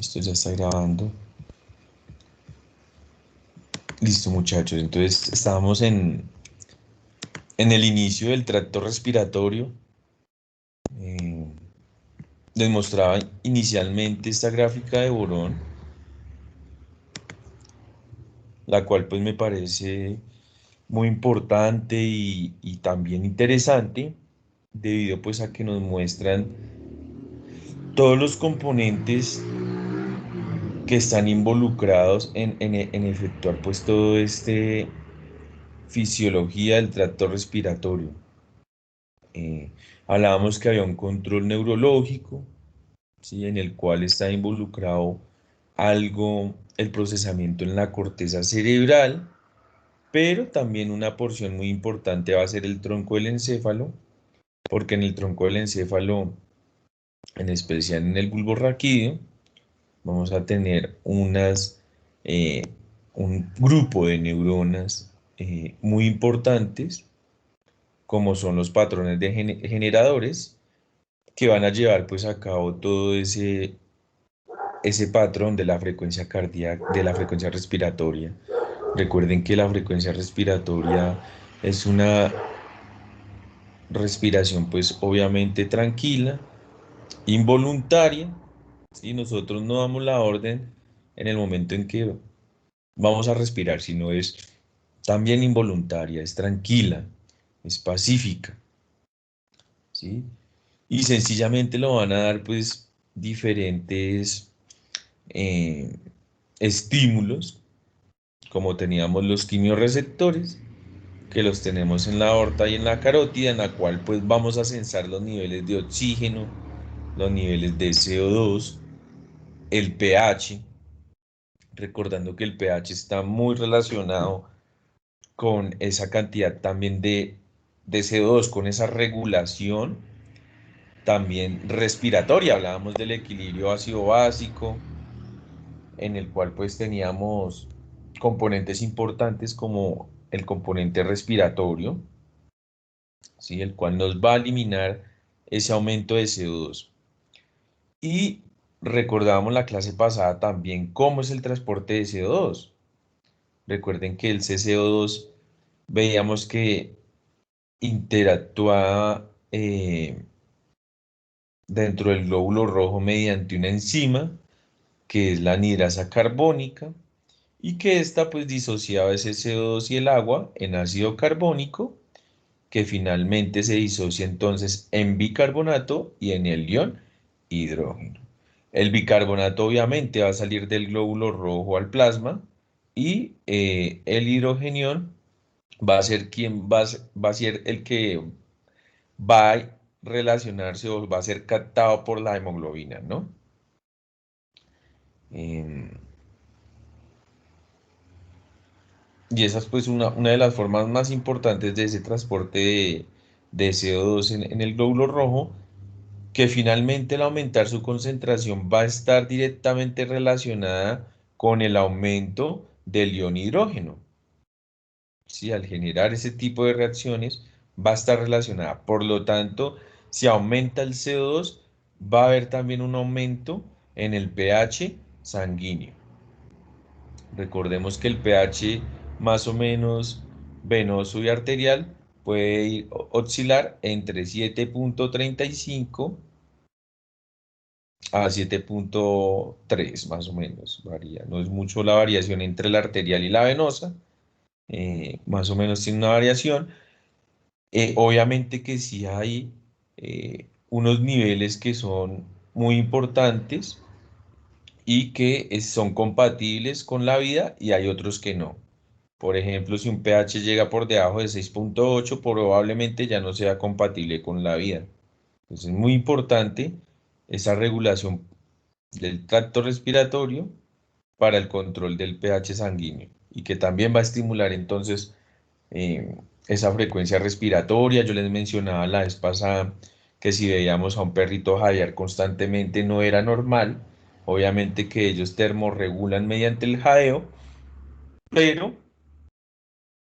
Esto ya está grabando. Listo, muchachos. Entonces estábamos en el inicio del tracto respiratorio. Eh, Les mostraba inicialmente esta gráfica de Borón, la cual pues me parece muy importante y también interesante, debido pues a que nos muestran todos los componentes que están involucrados en efectuar pues todo este fisiología del tracto respiratorio. Eh, Hablábamos que había un control neurológico, ¿sí? En el cual está involucrado algo, el procesamiento en la corteza cerebral, pero también una porción muy importante va a ser el tronco del encéfalo, porque en el tronco del encéfalo, en especial en el bulbo raquídeo, vamos a tener eh, un grupo de neuronas muy importantes, como son los patrones de generadores, que van a llevar pues a cabo todo ese patrón de la frecuencia cardíaca, de la frecuencia respiratoria. Recuerden que la frecuencia respiratoria es una respiración pues obviamente tranquila, involuntaria, y nosotros no damos la orden en el momento en que vamos a respirar, sino es también involuntaria, es tranquila, es pacífica, ¿sí? Y sencillamente lo van a dar pues diferentes eh, estímulos, como teníamos los quimiorreceptores, que los tenemos en la aorta y en la carótida, en la cual pues vamos a sensar los niveles de oxígeno, los niveles de CO2, el pH, recordando que el pH está muy relacionado con esa cantidad también de CO2, con esa regulación también respiratoria. Hablábamos del equilibrio ácido básico, en el cual pues teníamos componentes importantes como el componente respiratorio, ¿sí? El cual nos va a eliminar ese aumento de CO2. Y recordábamos la clase pasada también cómo es el transporte de CO2. Recuerden que el CCO2 veíamos que interactuaba dentro del glóbulo rojo mediante una enzima, que es la anhidrasa carbónica, y que esta pues disociaba ese CO2 y el agua en ácido carbónico, que finalmente se disocia entonces en bicarbonato y en el ion hidrógeno. El bicarbonato obviamente va a salir del glóbulo rojo al plasma, y el hidrogenión va a ser va a ser el que va a relacionarse o va a ser captado por la hemoglobina, ¿no? Em, y esa es pues una de las formas más importantes de ese transporte de CO2 en el glóbulo rojo, que finalmente al aumentar su concentración va a estar directamente relacionada con el aumento del ion hidrógeno. ¿Sí? Al generar ese tipo de reacciones va a estar relacionada. Por lo tanto, si aumenta el CO2, va a haber también un aumento en el pH sanguíneo. Recordemos que el pH más o menos venoso y arterial puede oscilar entre 7,35 a 7,3 más o menos, varía. No es mucho la variación entre la arterial y la venosa, más o menos tiene una variación. Obviamente que sí hay unos niveles que son muy importantes y que son compatibles con la vida, y hay otros que no. Por ejemplo, si un pH llega por debajo de 6,8, probablemente ya no sea compatible con la vida. Entonces es muy importante esa regulación del tracto respiratorio para el control del pH sanguíneo, y que también va a estimular entonces esa frecuencia respiratoria. Yo les mencionaba la vez pasada que si veíamos a un perrito jadear constantemente no era normal. Obviamente que ellos termorregulan mediante el jadeo, pero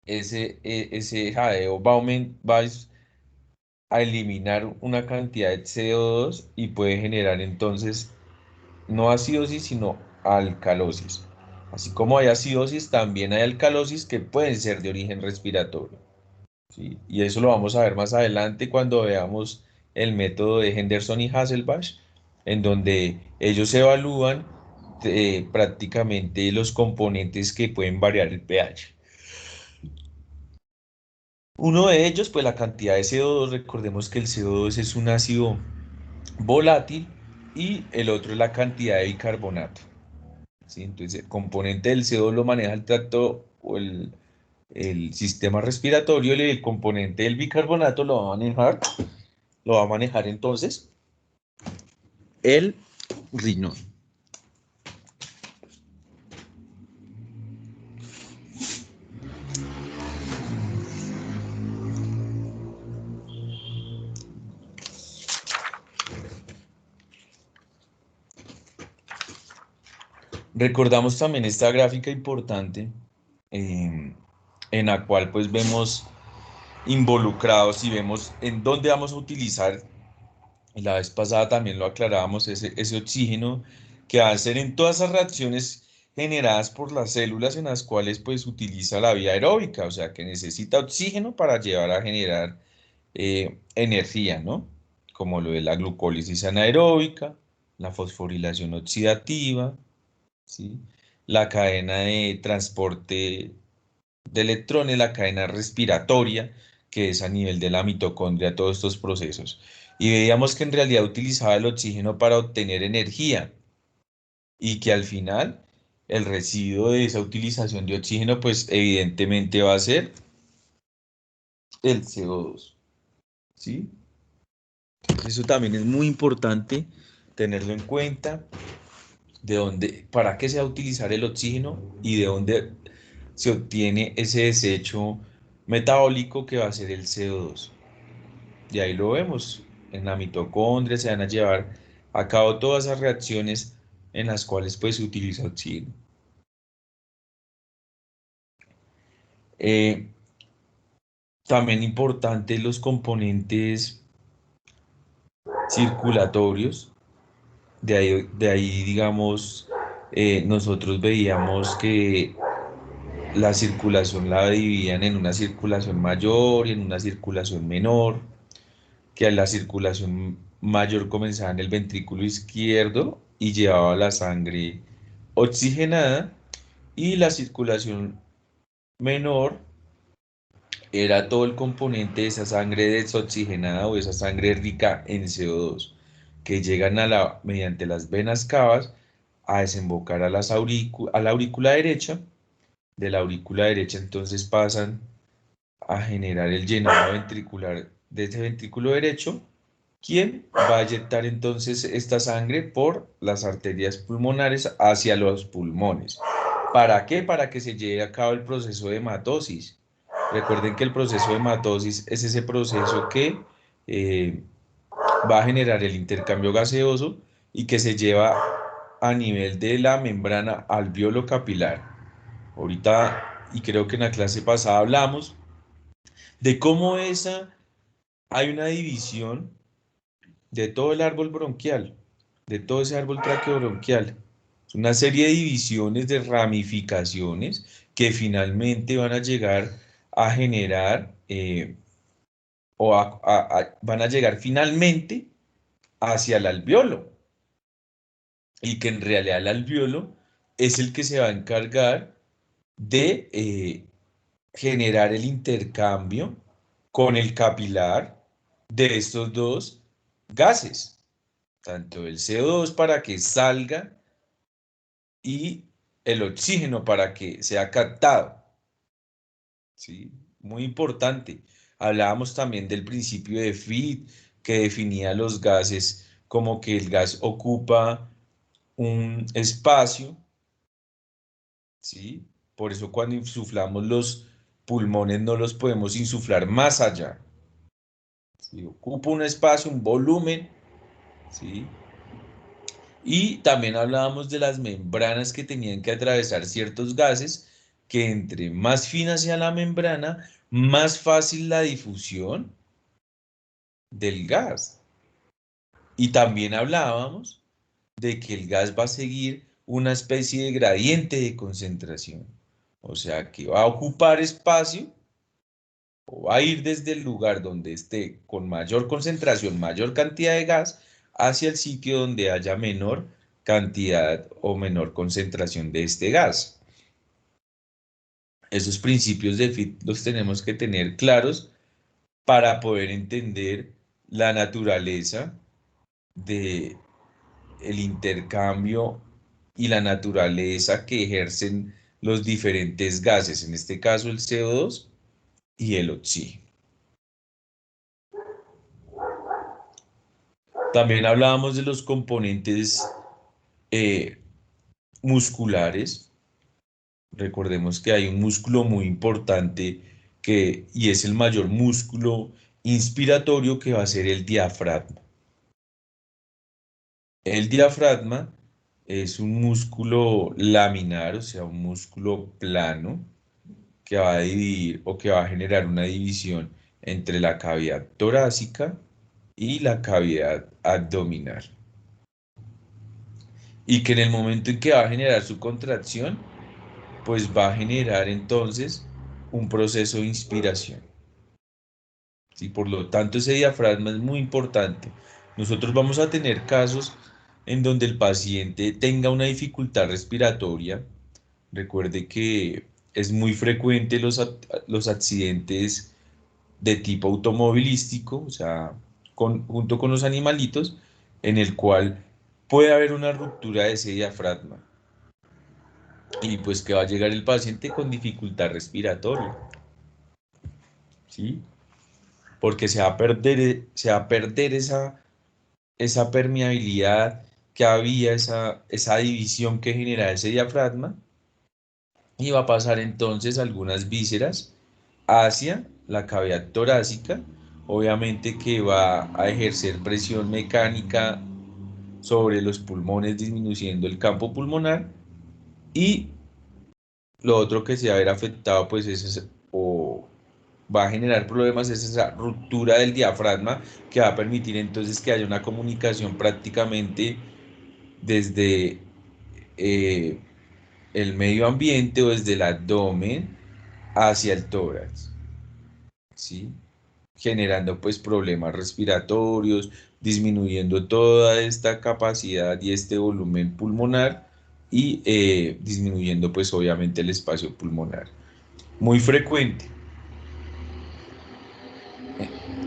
ese jadeo va a eliminar una cantidad de CO2 y puede generar entonces no acidosis, sino alcalosis. Así como hay acidosis, también hay alcalosis que pueden ser de origen respiratorio, ¿sí? Y eso lo vamos a ver más adelante cuando veamos el método de Henderson y Hasselbalch, en donde ellos evalúan prácticamente los componentes que pueden variar el pH. Uno de ellos, pues la cantidad de CO2, recordemos que el CO2 es un ácido volátil y el otro es la cantidad de bicarbonato, ¿sí? Entonces, el componente del CO2 lo maneja el tracto o el sistema respiratorio y el componente del bicarbonato lo va a manejar entonces el riñón. Recordamos también esta gráfica importante eh, en la cual pues vemos involucrados y vemos en dónde vamos a utilizar. Y la vez pasada también lo aclarábamos, ese oxígeno que va a ser en todas esas reacciones generadas por las células en las cuales pues utiliza la vía aeróbica, o sea que necesita oxígeno para llevar a generar energía, ¿no? Como lo de la glucólisis anaeróbica, la fosforilación oxidativa, ¿sí? La cadena de transporte de electrones, la cadena respiratoria, que es a nivel de la mitocondria, todos estos procesos. Y veíamos que en realidad utilizaba el oxígeno para obtener energía y que al final el residuo de esa utilización de oxígeno, pues evidentemente va a ser el CO2, ¿sí? Eso también es muy importante tenerlo en cuenta, de dónde, para qué se va a utilizar el oxígeno y de dónde se obtiene ese desecho metabólico que va a ser el CO2. Y ahí lo vemos, en la mitocondria se van a llevar a cabo todas esas reacciones en las cuales pues se utiliza oxígeno. Eh, También importante los componentes circulatorios, de ahí digamos, nosotros veíamos que la circulación la dividían en una circulación mayor y en una circulación menor, que la circulación mayor comenzaba en el ventrículo izquierdo y llevaba la sangre oxigenada, y la circulación menor era todo el componente de esa sangre desoxigenada o esa sangre rica en CO2 que llegan mediante las venas cavas a desembocar a la aurícula derecha. De la aurícula derecha entonces pasan a generar el llenado ventricular de ese ventrículo derecho, quien va a inyectar entonces esta sangre por las arterias pulmonares hacia los pulmones. ¿Para qué? Para que se lleve a cabo el proceso de hematosis. Recuerden que el proceso de hematosis es ese proceso que eh, va a generar el intercambio gaseoso y que se lleva a nivel de la membrana alveolo capilar. Ahorita, y creo que en la clase pasada hablamos de cómo hay una división de todo el árbol bronquial, de todo ese árbol traqueobronquial. Es una serie de divisiones, de ramificaciones que finalmente van a llegar a generar van a llegar finalmente hacia el alveolo, y que en realidad el alveolo es el que se va a encargar de generar el intercambio con el capilar de estos dos gases, tanto el CO2 para que salga y el oxígeno para que sea captado, ¿sí? Muy importante. Hablábamos también del principio de Fick, que definía los gases como que el gas ocupa un espacio, ¿sí? Por eso cuando insuflamos los pulmones no los podemos insuflar más allá, ¿sí? Ocupa un espacio, un volumen, ¿sí? Y también hablábamos de las membranas que tenían que atravesar ciertos gases, que entre más fina sea la membrana, más fácil la difusión del gas. Y también hablábamos de que el gas va a seguir una especie de gradiente de concentración. O sea, que va a ocupar espacio o va a ir desde el lugar donde esté con mayor concentración, mayor cantidad de gas, hacia el sitio donde haya menor cantidad o menor concentración de este gas. Esos principios de Fick los tenemos que tener claros para poder entender la naturaleza de el intercambio y la naturaleza que ejercen los diferentes gases, en este caso el CO2 y el oxígeno. También hablábamos de los componentes musculares. Recordemos que hay un músculo muy importante y es el mayor músculo inspiratorio, que va a ser el diafragma. El diafragma es un músculo laminar, o sea, un músculo plano, que va a dividir o que va a generar una división entre la cavidad torácica y la cavidad abdominal. Y que en el momento en que va a generar su contracción, pues va a generar entonces un proceso de inspiración. ¿Sí? Por lo tanto, ese diafragma es muy importante. Nosotros vamos a tener casos en donde el paciente tenga una dificultad respiratoria. Recuerde que es muy frecuente los accidentes de tipo automovilístico, o sea, junto con los animalitos, en el cual puede haber una ruptura de ese diafragma y pues que va a llegar el paciente con dificultad respiratoria, ¿sí? Porque se va a perder esa permeabilidad que había, esa división que genera ese diafragma, y va a pasar entonces algunas vísceras hacia la cavidad torácica, obviamente que va a ejercer presión mecánica sobre los pulmones, disminuyendo el campo pulmonar, y lo otro que se va a ver afectado, pues o va a generar problemas, es esa ruptura del diafragma, que va a permitir entonces que haya una comunicación prácticamente desde eh, el medio ambiente o desde el abdomen hacia el tórax, ¿sí? Generando pues problemas respiratorios, disminuyendo toda esta capacidad y este volumen pulmonar, y disminuyendo pues obviamente el espacio pulmonar. Muy frecuente.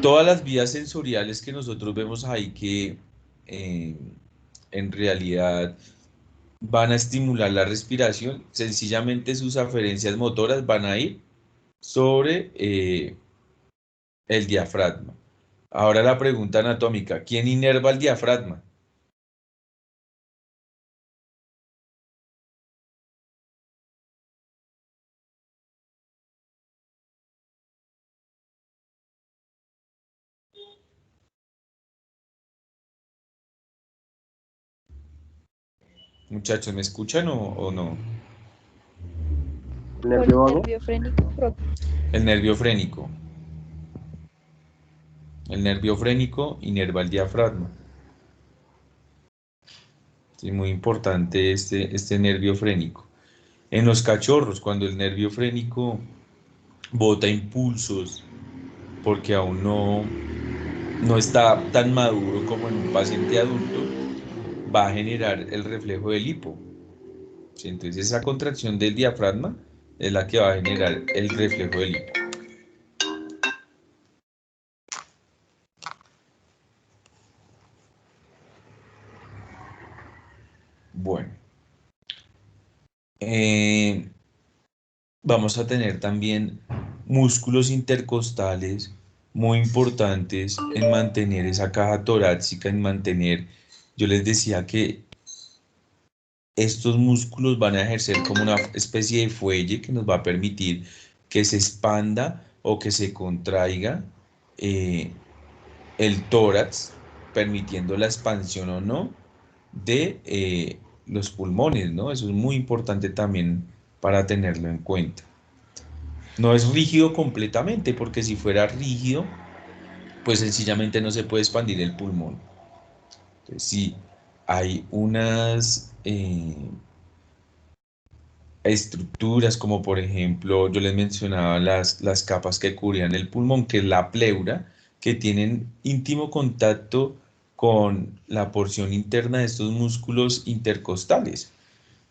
Todas las vías sensoriales que nosotros vemos ahí, que eh, en realidad van a estimular la respiración, sencillamente sus aferencias motoras van a ir sobre el diafragma. Ahora la pregunta anatómica: ¿quién inerva el diafragma? Muchachos, ¿me escuchan o no? Por el Nervio vago. nervio frénico, El nervio frénico. El nervio frénico inerva el diafragma. Es muy importante este nervio frénico. En los cachorros, cuando el nervio frénico bota impulsos, porque aún no está tan maduro como en un paciente adulto, va a generar el reflejo del hipo. ¿Sí? Entonces esa contracción del diafragma es la que va a generar el reflejo del hipo. Bueno, eh, vamos a tener también músculos intercostales muy importantes en mantener esa caja torácica, en mantener, yo les decía que estos músculos van a ejercer como una especie de fuelle que nos va a permitir que se expanda o que se contraiga eh, el tórax, permitiendo la expansión o no de los pulmones, ¿no? Eso es muy importante también para tenerlo en cuenta. No es rígido completamente, porque si fuera rígido, pues sencillamente no se puede expandir el pulmón. Entonces, si hay unas estructuras como por ejemplo, yo les mencionaba las capas que cubrían el pulmón, que es la pleura, que tienen íntimo contacto con la porción interna de estos músculos intercostales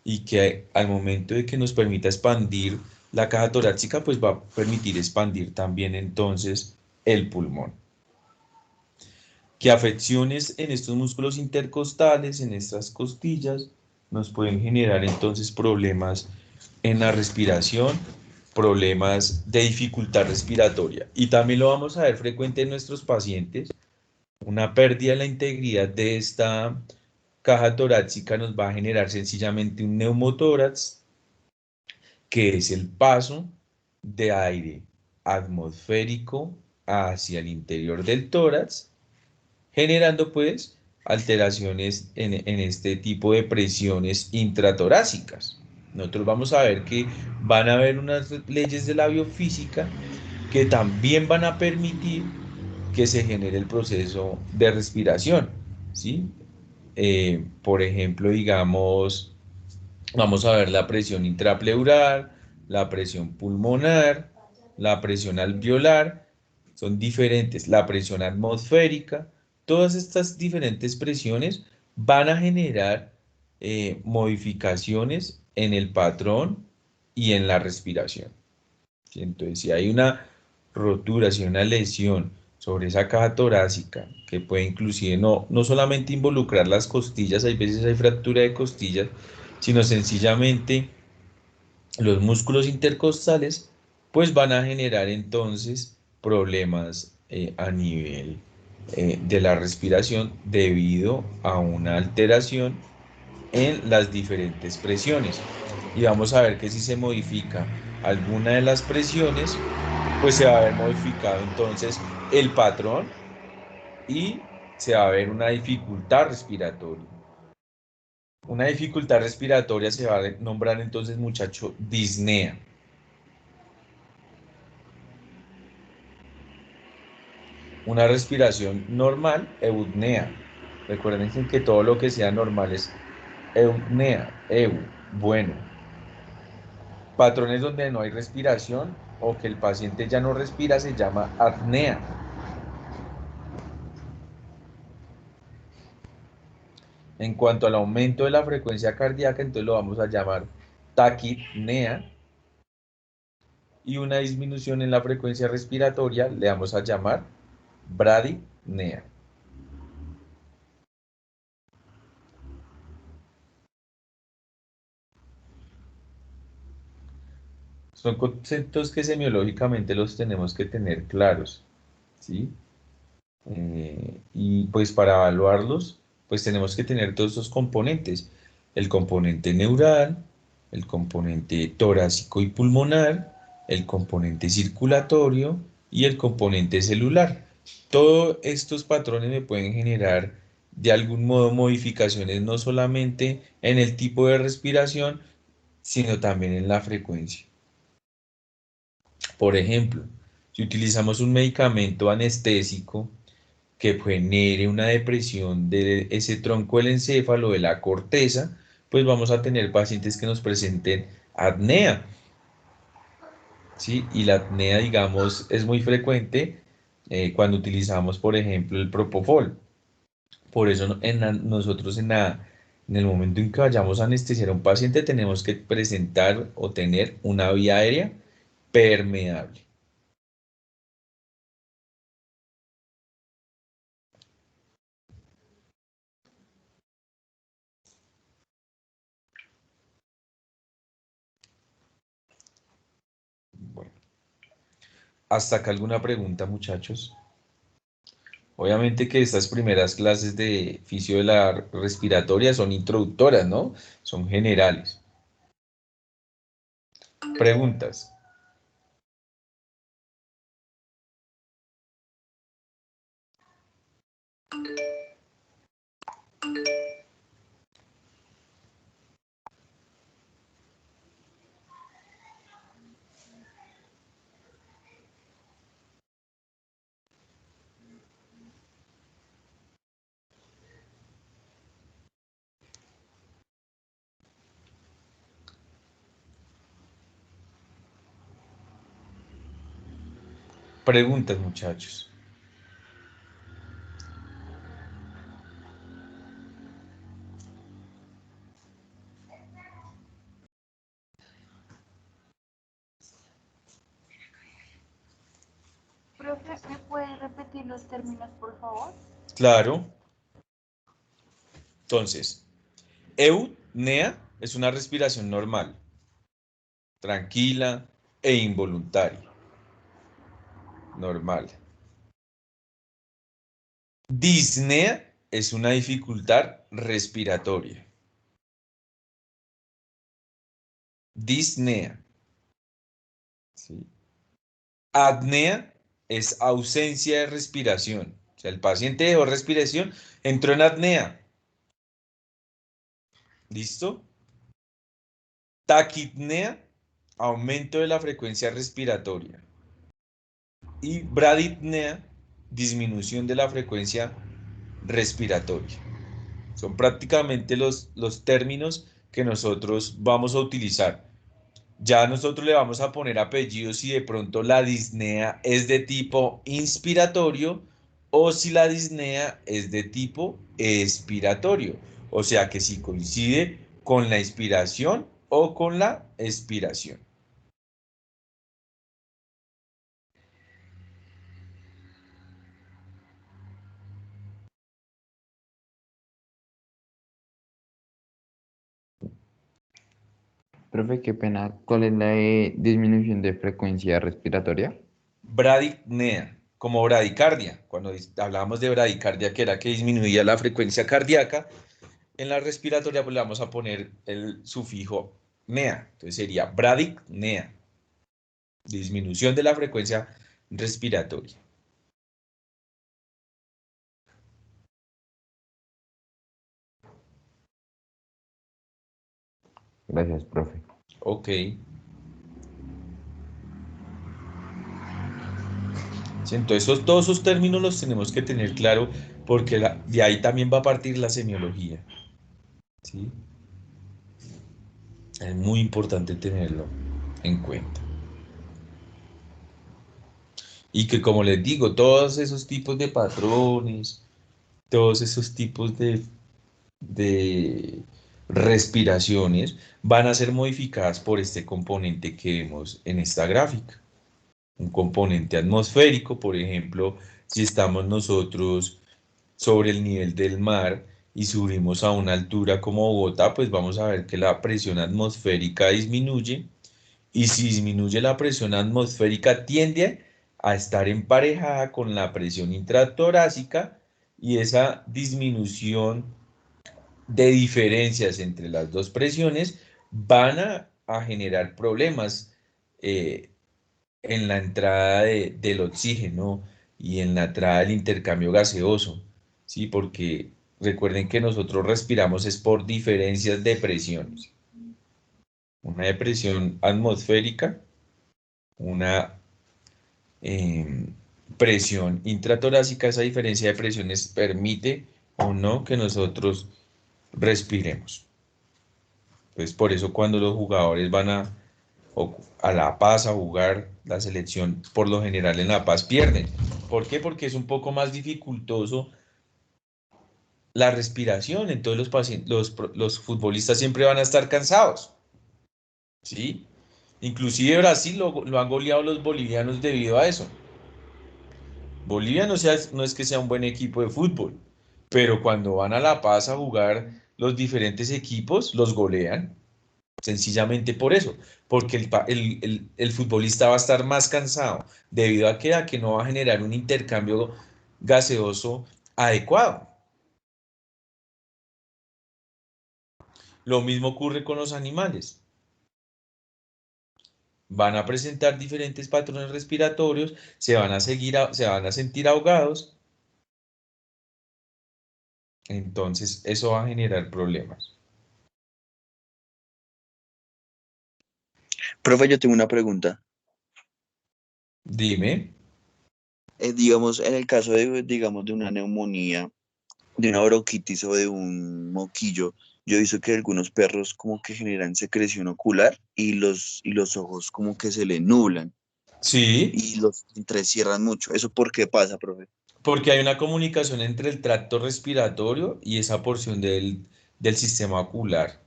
y que al momento de que nos permita expandir la caja torácica, pues va a permitir expandir también entonces el pulmón. Que afecciones en estos músculos intercostales, en estas costillas, nos pueden generar entonces problemas en la respiración, problemas de dificultad respiratoria. Y también lo vamos a ver frecuente en nuestros pacientes. Una pérdida de la integridad de esta caja torácica nos va a generar sencillamente un neumotórax, que es el paso de aire atmosférico hacia el interior del tórax, generando pues alteraciones en este tipo de presiones intratorácicas. Nosotros vamos a ver que van a haber unas leyes de la biofísica que también van a permitir que se genere el proceso de respiración, ¿sí? Por ejemplo, digamos, vamos a ver la presión intrapleural, la presión pulmonar, la presión alveolar, son diferentes, la presión atmosférica, todas estas diferentes presiones van a generar modificaciones en el patrón y en la respiración. ¿Sí? Entonces, si hay una rotura, si hay una lesión sobre esa caja torácica, que puede inclusive no solamente involucrar las costillas, hay veces hay fractura de costillas, sino sencillamente los músculos intercostales, pues van a generar entonces problemas a nivel de la respiración debido a una alteración en las diferentes presiones. Y vamos a ver que si se modifica alguna de las presiones, pues se va a ver modificado entonces el patrón y se va a ver una dificultad respiratoria. Una dificultad respiratoria se va a nombrar entonces, muchacho, disnea. Una respiración normal, eutnea. Recuerden que todo lo que sea normal es eutnea, bueno. Patrones donde no hay respiración o que el paciente ya no respira se llama apnea. En cuanto al aumento de la frecuencia cardíaca, entonces lo vamos a llamar taquipnea, y una disminución en la frecuencia respiratoria le vamos a llamar bradipnea. Son conceptos que semiológicamente los tenemos que tener claros, ¿sí? Y pues para evaluarlos, pues tenemos que tener todos esos componentes: el componente neural, el componente torácico y pulmonar, el componente circulatorio y el componente celular. Todos estos patrones me pueden generar de algún modo modificaciones no solamente en el tipo de respiración, sino también en la frecuencia. Por ejemplo, si utilizamos un medicamento anestésico que genere una depresión de ese tronco del encéfalo, de la corteza, pues vamos a tener pacientes que nos presenten apnea, ¿sí? Y la apnea, digamos, es muy frecuente cuando utilizamos, por ejemplo, el propofol. Por eso nosotros en el momento en que vayamos a anestesiar a un paciente tenemos que presentar o tener una vía aérea permeable. Bueno, hasta acá alguna pregunta, muchachos. Obviamente que estas primeras clases de fisio de la respiratoria son introductoras, ¿no? Son generales. Preguntas. Preguntas, muchachos. Profe, ¿me puede repetir los términos, por favor? Claro. Entonces, eutnea es una respiración normal, tranquila e involuntaria. Normal. Disnea es una dificultad respiratoria. Disnea. ¿Sí? Apnea es ausencia de respiración. O sea, el paciente dejó respiración, entró en apnea. ¿Listo? Taquipnea, aumento de la frecuencia respiratoria. Y bradipnea, disminución de la frecuencia respiratoria. Son prácticamente los términos que nosotros vamos a utilizar. Ya nosotros le vamos a poner apellidos si de pronto la disnea es de tipo inspiratorio o si la disnea es de tipo expiratorio. O sea que si coincide con la inspiración o con la expiración. Profe, qué pena. ¿Cuál es la disminución de frecuencia respiratoria? Bradipnea, como bradicardia. Cuando hablábamos de bradicardia, que era que disminuía la frecuencia cardíaca, en la respiratoria pues le vamos a poner el sufijo nea. Entonces sería bradipnea, disminución de la frecuencia respiratoria. Gracias, profe. Ok. Sí, entonces todos esos términos los tenemos que tener claro porque de ahí también va a partir la semiología. ¿Sí? Es muy importante tenerlo en cuenta. Y que como les digo, todos esos tipos de patrones, todos esos tipos de respiraciones van a ser modificadas por este componente que vemos en esta gráfica. Un componente atmosférico, por ejemplo, si estamos nosotros sobre el nivel del mar y subimos a una altura como Bogotá, pues vamos a ver que la presión atmosférica disminuye y si disminuye la presión atmosférica tiende a estar emparejada con la presión intratorácica y esa disminución de diferencias entre las dos presiones van a generar problemas eh, en la entrada del oxígeno y en la entrada del intercambio gaseoso, ¿sí? Porque recuerden que nosotros respiramos es por diferencias de presiones. Una depresión atmosférica, una eh, presión intratorácica, esa diferencia de presiones permite o no que nosotros respiremos. Entonces, por eso cuando los jugadores van a La Paz a jugar la selección, por lo general en La Paz pierden. ¿Por qué? Porque es un poco más dificultoso la respiración, entonces los futbolistas siempre van a estar cansados, ¿sí? Inclusive Brasil lo han goleado los bolivianos debido a eso. Bolivia no es que sea un buen equipo de fútbol, pero cuando van a La Paz a jugar los diferentes equipos, los golean. Sencillamente por eso, porque el futbolista va a estar más cansado debido a que no va a generar un intercambio gaseoso adecuado. Lo mismo ocurre con los animales. Van a presentar diferentes patrones respiratorios, se van a sentir ahogados, entonces eso va a generar problemas. Profe, yo tengo una pregunta. Dime, Digamos, en el caso de, digamos, de una neumonía, de una bronquitis o de un moquillo, yo he visto que algunos perros como que generan secreción ocular y los ojos como que se le nublan. Sí, y los entrecierran mucho. ¿Eso por qué pasa, profe? porque hay una comunicación entre el tracto respiratorio y esa porción del sistema ocular,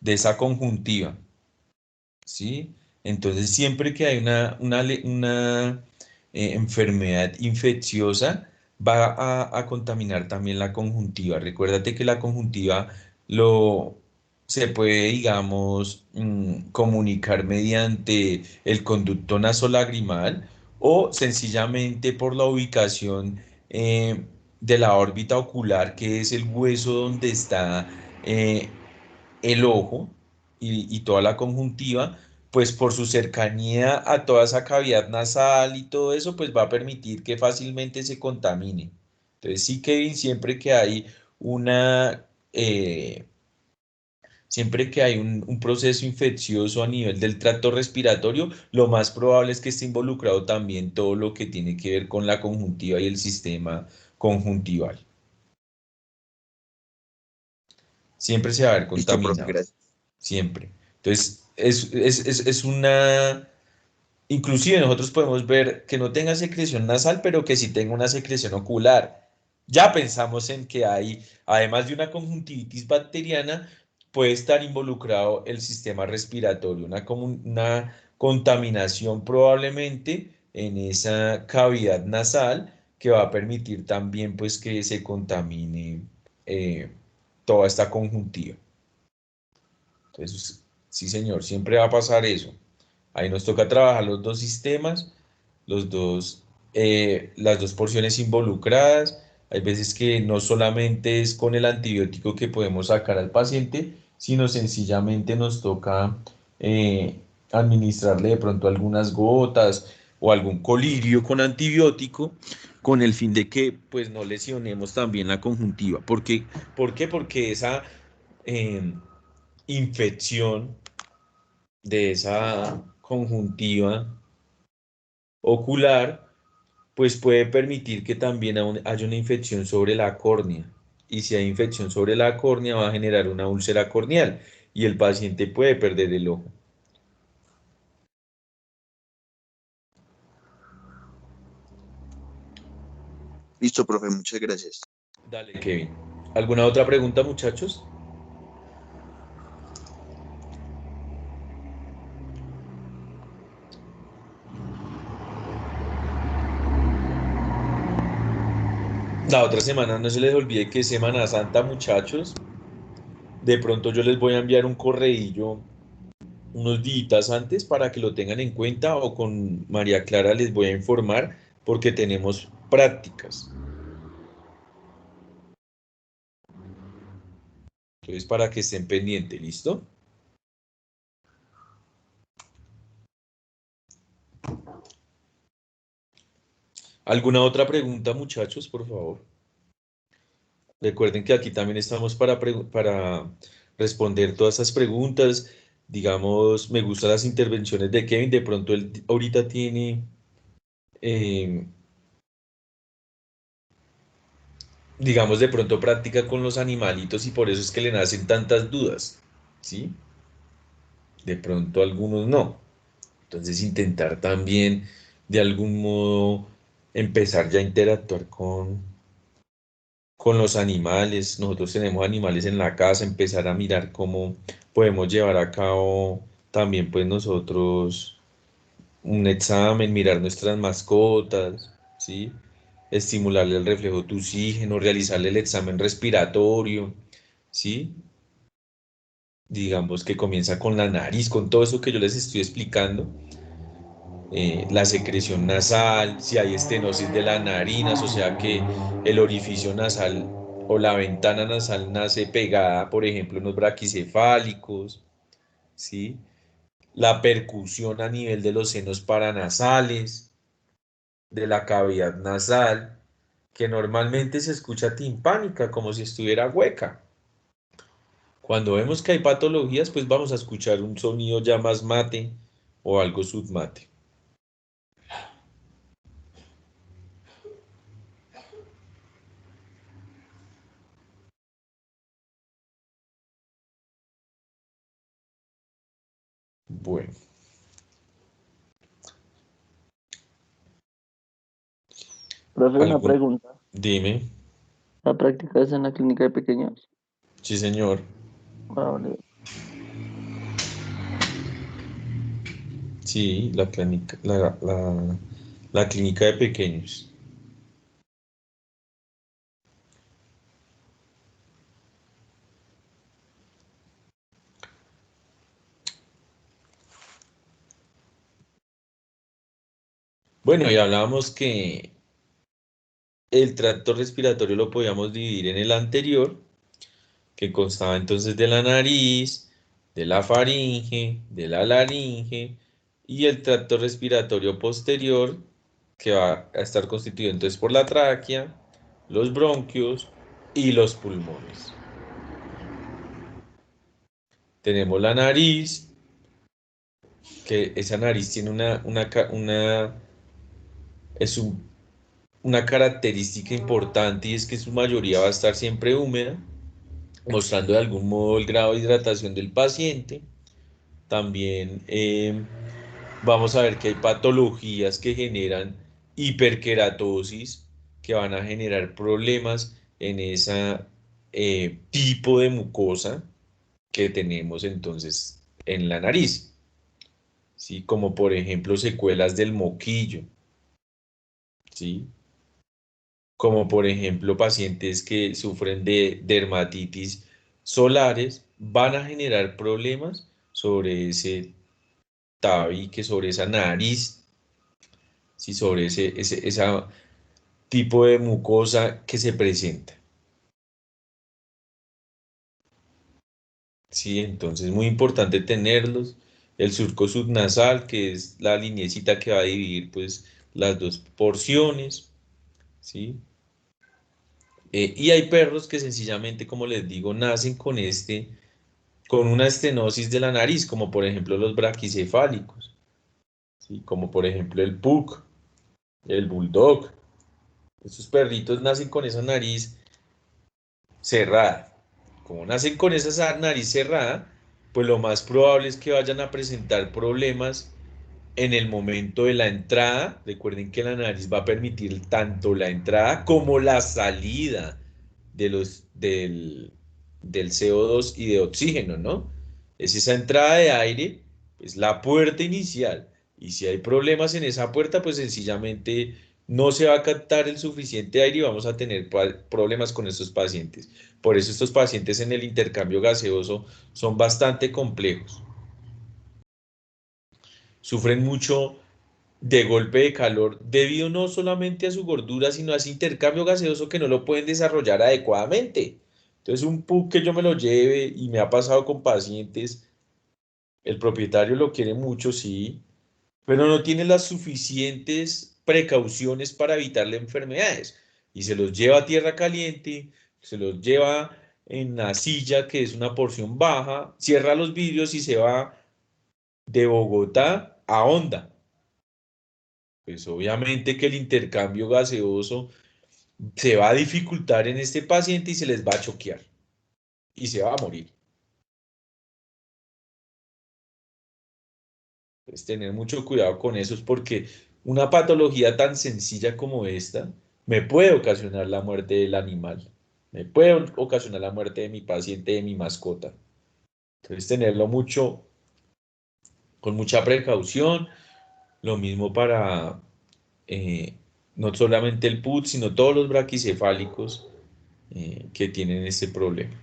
de esa conjuntiva, ¿sí? Entonces, siempre que hay una enfermedad infecciosa, va a contaminar también la conjuntiva. Recuérdate que la conjuntiva lo, se puede, digamos, comunicar mediante el conducto nasolagrimal o sencillamente por la ubicación de la órbita ocular, que es el hueso donde está el ojo y toda la conjuntiva, pues por su cercanía a toda esa cavidad nasal y todo eso, pues va a permitir que fácilmente se contamine. Entonces, sí, Kevin, una, eh, siempre que hay un proceso infeccioso a nivel del tracto respiratorio, lo más probable es que esté involucrado también todo lo que tiene que ver con la conjuntiva y el sistema conjuntival. Siempre se va a ver Listo, profe, contaminado. gracias. Siempre. Entonces, es una... Inclusive nosotros podemos ver que no tenga secreción nasal, pero que sí tenga una secreción ocular. Ya pensamos en que hay, además de una conjuntivitis bacteriana, puede estar involucrado el sistema respiratorio, una contaminación probablemente en esa cavidad nasal que va a permitir también pues que se contamine toda esta conjuntiva. Entonces, sí, señor, siempre va a pasar eso. Ahí nos toca trabajar los dos sistemas, las dos porciones involucradas. Hay veces que no solamente es con el antibiótico que podemos sacar al paciente, sino sencillamente nos toca administrarle de pronto algunas gotas o algún colirio con antibiótico con el fin de que pues no lesionemos también la conjuntiva. ¿Por qué? Porque esa eh, infección de esa conjuntiva ocular, pues puede permitir que también haya una infección sobre la córnea. Y si hay infección sobre la córnea, va a generar una úlcera corneal y el paciente puede perder el ojo. Listo, profe, muchas gracias. Dale, Kevin. ¿Alguna otra pregunta, muchachos? La otra semana no se les olvide que es Semana Santa, muchachos. De pronto yo les voy a enviar un correillo unos días antes para que lo tengan en cuenta o con María Clara les voy a informar porque tenemos prácticas. Entonces, para que estén pendientes, ¿listo? ¿Alguna otra pregunta, muchachos, por favor? Recuerden que aquí también estamos para responder todas esas preguntas. Digamos, me gustan las intervenciones de Kevin. De pronto él ahorita tiene, eh, digamos, de pronto práctica con los animalitos y por eso es que le nacen tantas dudas, ¿sí? De pronto algunos no. Entonces intentar también de algún modo empezar ya a interactuar con los animales. Nosotros tenemos animales en la casa, empezar a mirar cómo podemos llevar a cabo también pues nosotros un examen, mirar nuestras mascotas, ¿sí? Estimularle el reflejo de oxígeno, realizarle el examen respiratorio, ¿sí? Digamos que comienza con la nariz, con todo eso que yo les estoy explicando, la secreción nasal, si hay estenosis de las narinas, o sea que el orificio nasal o la ventana nasal nace pegada, por ejemplo, en los braquicefálicos, ¿sí? La percusión a nivel de los senos paranasales, de la cavidad nasal, que normalmente se escucha timpánica, como si estuviera hueca. Cuando vemos que hay patologías, pues vamos a escuchar un sonido ya más mate o algo submate. Bueno. Profe, una ¿Algún? pregunta. Dime. ¿La práctica es en la clínica de pequeños? Sí, señor. Ah, vale. Sí, la clínica de pequeños. Bueno, y hablábamos que el tracto respiratorio lo podíamos dividir en el anterior, que constaba entonces de la nariz, de la faringe, de la laringe y el tracto respiratorio posterior, que va a estar constituido entonces por la tráquea, los bronquios y los pulmones. Tenemos la nariz, que esa nariz tiene es una característica importante y es que su mayoría va a estar siempre húmeda, mostrando de algún modo el grado de hidratación del paciente. También vamos a ver que hay patologías que generan hiperkeratosis, que van a generar problemas en ese tipo de mucosa que tenemos entonces en la nariz, ¿sí? Como por ejemplo secuelas del moquillo, ¿sí? Como por ejemplo pacientes que sufren de dermatitis solares, van a generar problemas sobre ese tabique, sobre esa nariz, ¿sí? Sobre ese tipo de mucosa que se presenta. Sí, entonces muy importante tenerlos. El surco subnasal, que es la lineecita que va a dividir pues las dos porciones, ¿sí? Y hay perros que sencillamente, como les digo, nacen con una estenosis de la nariz, como por ejemplo los braquicefálicos, ¿sí? Como por ejemplo el pug, el bulldog. Estos perritos nacen con esa nariz cerrada. Como nacen con esa nariz cerrada, pues lo más probable es que vayan a presentar problemas en el momento de la entrada. Recuerden que la nariz va a permitir tanto la entrada como la salida del CO2 y de oxígeno, ¿no? Es esa entrada de aire, es la puerta inicial. Y si hay problemas en esa puerta, pues sencillamente no se va a captar el suficiente aire y vamos a tener problemas con estos pacientes. Por eso estos pacientes en el intercambio gaseoso son bastante complejos. Sufren mucho de golpe de calor debido no solamente a su gordura, sino a ese intercambio gaseoso que no lo pueden desarrollar adecuadamente. Entonces, un PUC que yo me lo lleve y me ha pasado con pacientes, el propietario lo quiere mucho, sí, pero no tiene las suficientes precauciones para evitarle enfermedades. Y se los lleva a tierra caliente, se los lleva en la silla, que es una porción baja, cierra los vidrios y se va de Bogotá a Honda. Pues obviamente que el intercambio gaseoso se va a dificultar en este paciente y se les va a choquear y se va a morir. Entonces, tener mucho cuidado con eso es porque una patología tan sencilla como esta me puede ocasionar la muerte del animal, me puede ocasionar la muerte de mi paciente, de mi mascota. Entonces, tenerlo mucho, con mucha precaución, lo mismo para eh, no solamente el PUD, sino todos los braquicefálicos que tienen este problema.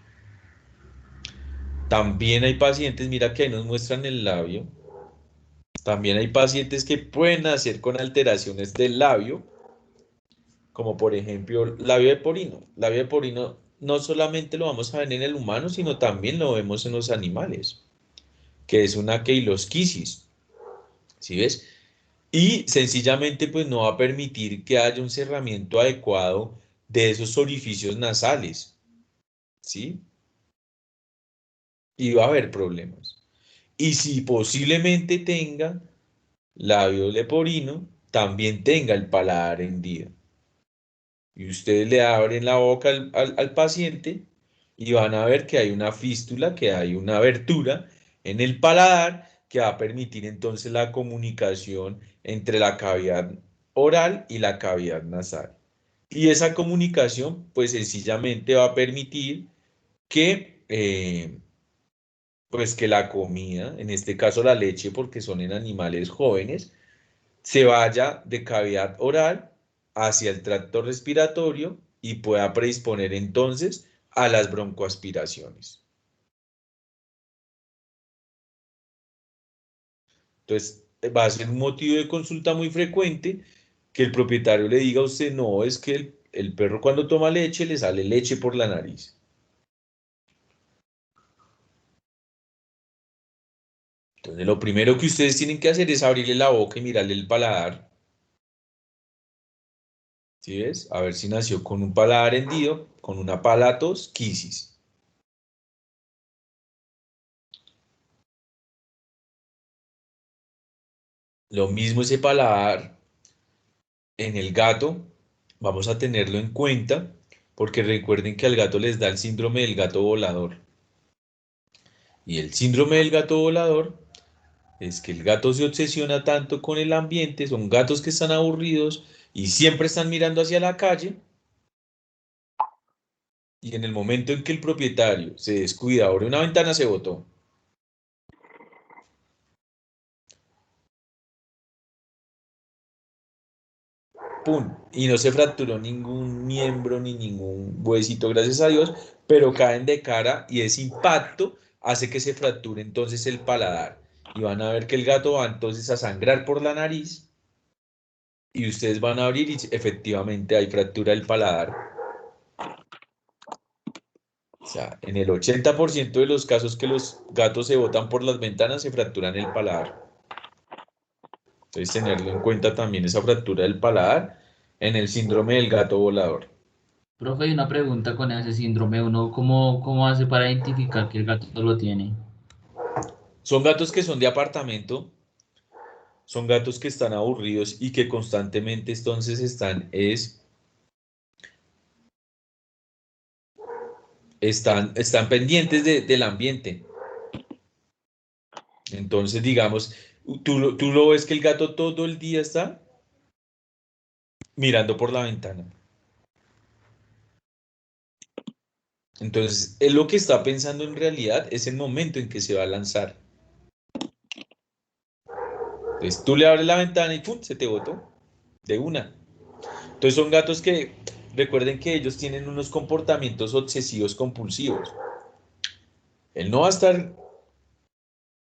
También hay pacientes, mira que ahí nos muestran el labio, también hay pacientes que pueden nacer con alteraciones del labio, como por ejemplo labio leporino. Labio leporino no solamente lo vamos a ver en el humano, sino también lo vemos en los animales, que es una queilosquisis, ¿sí ves? Y sencillamente pues no va a permitir que haya un cerramiento adecuado de esos orificios nasales, ¿sí? Y va a haber problemas. Y si posiblemente tenga labio leporino, también tenga el paladar hendido. Y ustedes le abren la boca al paciente y van a ver que hay una fístula, que hay una abertura en el paladar que va a permitir entonces la comunicación entre la cavidad oral y la cavidad nasal. Y esa comunicación, pues sencillamente va a permitir que, pues que la comida, en este caso la leche, porque son en animales jóvenes, se vaya de cavidad oral hacia el tracto respiratorio y pueda predisponer entonces a las broncoaspiraciones. Entonces, va a ser un motivo de consulta muy frecuente que el propietario le diga a usted, no, es que el perro cuando toma leche le sale leche por la nariz. Entonces, lo primero que ustedes tienen que hacer es abrirle la boca y mirarle el paladar. ¿Sí ves? A ver si nació con un paladar hendido, con una palatosquisis. Lo mismo ese paladar en el gato, vamos a tenerlo en cuenta, porque recuerden que al gato les da el síndrome del gato volador. Y el síndrome del gato volador es que el gato se obsesiona tanto con el ambiente, son gatos que están aburridos y siempre están mirando hacia la calle, y en el momento en que el propietario se descuida, abre una ventana, se botó. ¡Pum! Y no se fracturó ningún miembro ni ningún huesito, gracias a Dios, pero caen de cara y ese impacto hace que se fracture entonces el paladar. Y van a ver que el gato va entonces a sangrar por la nariz y ustedes van a abrir y efectivamente hay fractura del paladar. O sea, en el 80% de los casos que los gatos se botan por las ventanas se fracturan el paladar. Entonces tenerlo en cuenta también esa fractura del paladar en el síndrome del gato volador. Profe, hay una pregunta con ese síndrome. ¿Uno cómo hace para identificar que el gato lo tiene? Son gatos que son de apartamento, son gatos que están aburridos y que constantemente entonces están pendientes del ambiente. Entonces, digamos, tú lo ves que el gato todo el día está mirando por la ventana. Entonces, él lo que está pensando en realidad es el momento en que se va a lanzar. Entonces, tú le abres la ventana y ¡pum! Se te botó de una. Entonces, son gatos que, recuerden que ellos tienen unos comportamientos obsesivos compulsivos. Él no va a estar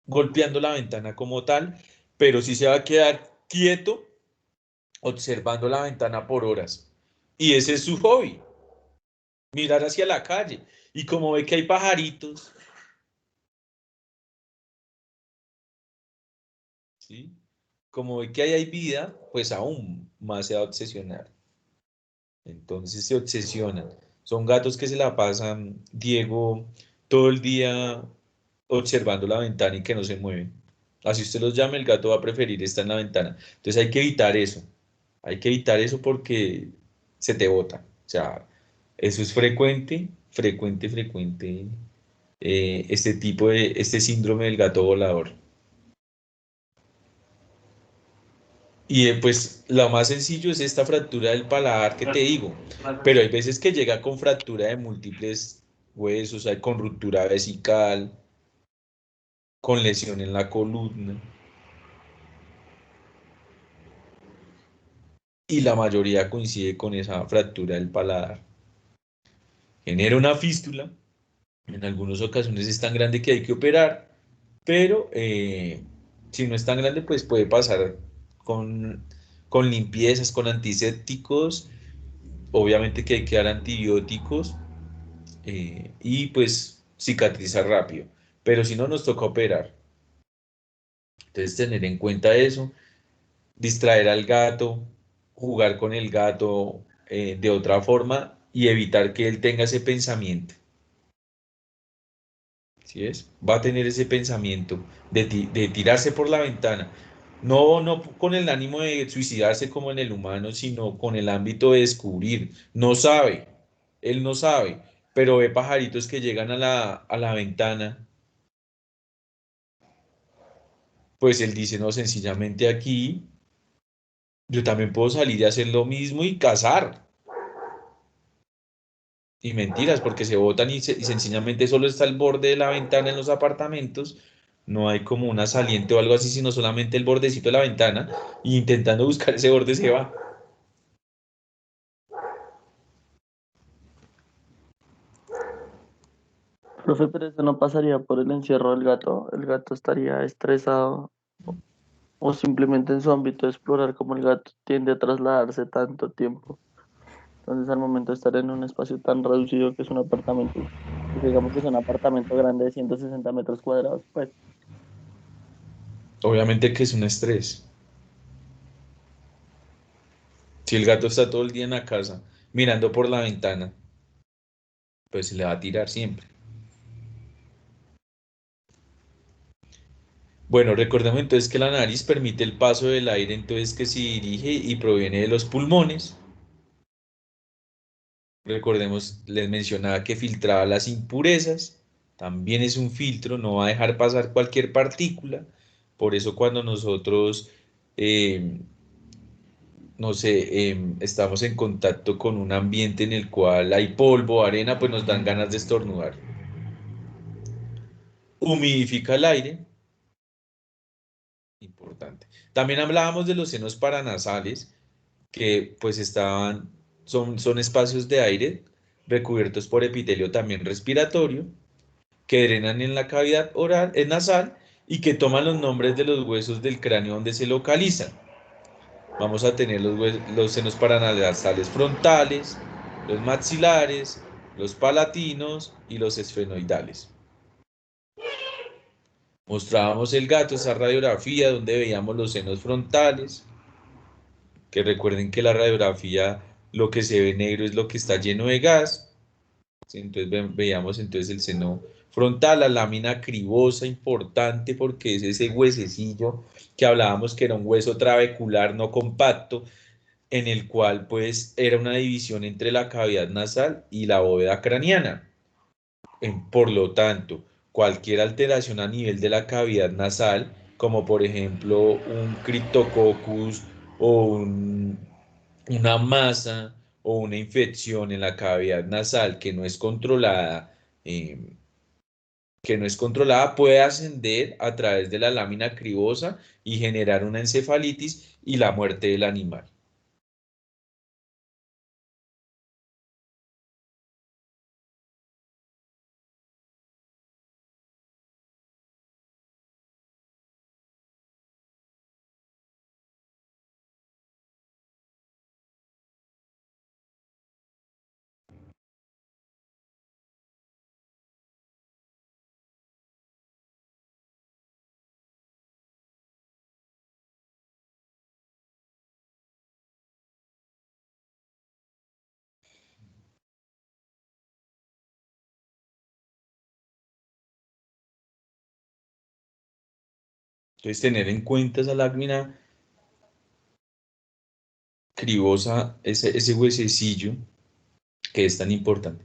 golpeando la ventana como tal, pero sí se va a quedar quieto observando la ventana por horas. Y ese es su hobby, mirar hacia la calle. Y como ve que hay pajaritos, ¿sí? Como ve que ahí hay vida, pues aún más se va a obsesionar. Entonces se obsesionan. Son gatos que se la pasan, Diego, todo el día observando la ventana y que no se mueven. Así usted los llame, el gato va a preferir estar en la ventana. Entonces hay que evitar eso. Hay que evitar eso porque se te bota. O sea, eso es frecuente, frecuente, frecuente, este síndrome del gato volador. Y pues lo más sencillo es esta fractura del paladar que te digo, pero hay veces que llega con fractura de múltiples huesos, hay con ruptura vesical, con lesión en la columna, y la mayoría coincide con esa fractura del paladar. Genera una fístula, en algunas ocasiones es tan grande que hay que operar, pero si no es tan grande, pues puede pasar con, con limpiezas, con antisépticos, obviamente que hay que dar antibióticos y pues cicatrizar rápido, pero si no nos toca operar. Entonces tener en cuenta eso, distraer al gato, jugar con el gato de otra forma y evitar que él tenga ese pensamiento. ¿Sí es? Va a tener ese pensamiento de tirarse por la ventana. No, no con el ánimo de suicidarse como en el humano, sino con el ámbito de descubrir. No sabe, él no sabe, pero ve pajaritos que llegan a la ventana. Pues él dice, no, sencillamente aquí yo también puedo salir y hacer lo mismo y cazar. Y mentiras, porque se botan y sencillamente solo está el borde de la ventana en los apartamentos. No hay como una saliente o algo así, sino solamente el bordecito de la ventana. Y intentando buscar ese borde se va. Profe, pero eso no pasaría por el encierro del gato. El gato estaría estresado o simplemente en su ámbito de explorar cómo el gato tiende a trasladarse tanto tiempo. Entonces, al momento de estar en un espacio tan reducido que es un apartamento, pues digamos que es un apartamento grande de 160 metros cuadrados, pues Obviamente que es un estrés. Si el gato está todo el día en la casa mirando por la ventana, pues se le va a tirar siempre. Bueno, recordemos entonces que la nariz permite el paso del aire, entonces que se dirige y proviene de los pulmones. Recordemos, les mencionaba que filtraba las impurezas, también es un filtro, no va a dejar pasar cualquier partícula. Por eso cuando nosotros, eh, no sé, estamos en contacto con un ambiente en el cual hay polvo, arena, pues nos dan ganas de estornudar. Humidifica el aire, importante. También hablábamos de los senos paranasales, que pues son espacios de aire recubiertos por epitelio también respiratorio, que drenan en la cavidad oral, nasal y que toman los nombres de los huesos del cráneo donde se localizan. Vamos a tener los senos paranasales frontales, los maxilares, los palatinos y los esfenoidales. Mostrábamos el gato, esa radiografía donde veíamos los senos frontales, que recuerden que la radiografía lo que se ve negro es lo que está lleno de gas. ¿Sí? Entonces veíamos entonces el seno frontal, la lámina cribosa, importante porque es ese huesecillo que hablábamos que era un hueso trabecular no compacto, en el cual pues era una división entre la cavidad nasal y la bóveda craneana. Por lo tanto, cualquier alteración a nivel de la cavidad nasal, como por ejemplo un Cryptococcus o una masa o una infección en la cavidad nasal eh, que no es controlada, puede ascender a través de la lámina cribosa y generar una encefalitis y la muerte del animal. Entonces, tener en cuenta esa lámina cribosa, ese huesecillo que es tan importante.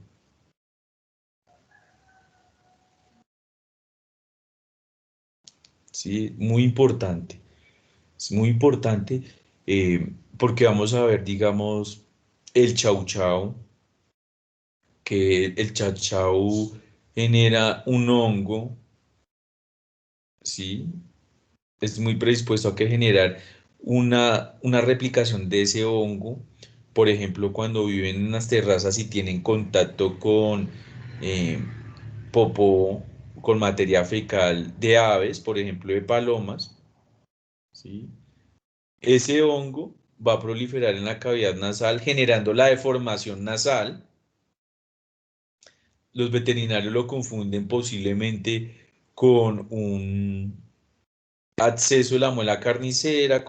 Sí, muy importante. Es muy importante porque vamos a ver, digamos, el chau chau, que el chau chau genera un hongo, ¿sí? Es muy predispuesto a que generar una replicación de ese hongo, por ejemplo, cuando viven en las terrazas y tienen contacto con eh, popó, con materia fecal de aves, por ejemplo, de palomas, ¿sí? Ese hongo va a proliferar en la cavidad nasal, generando la deformación nasal. Los veterinarios lo confunden posiblemente con un acceso de la muela carnicera,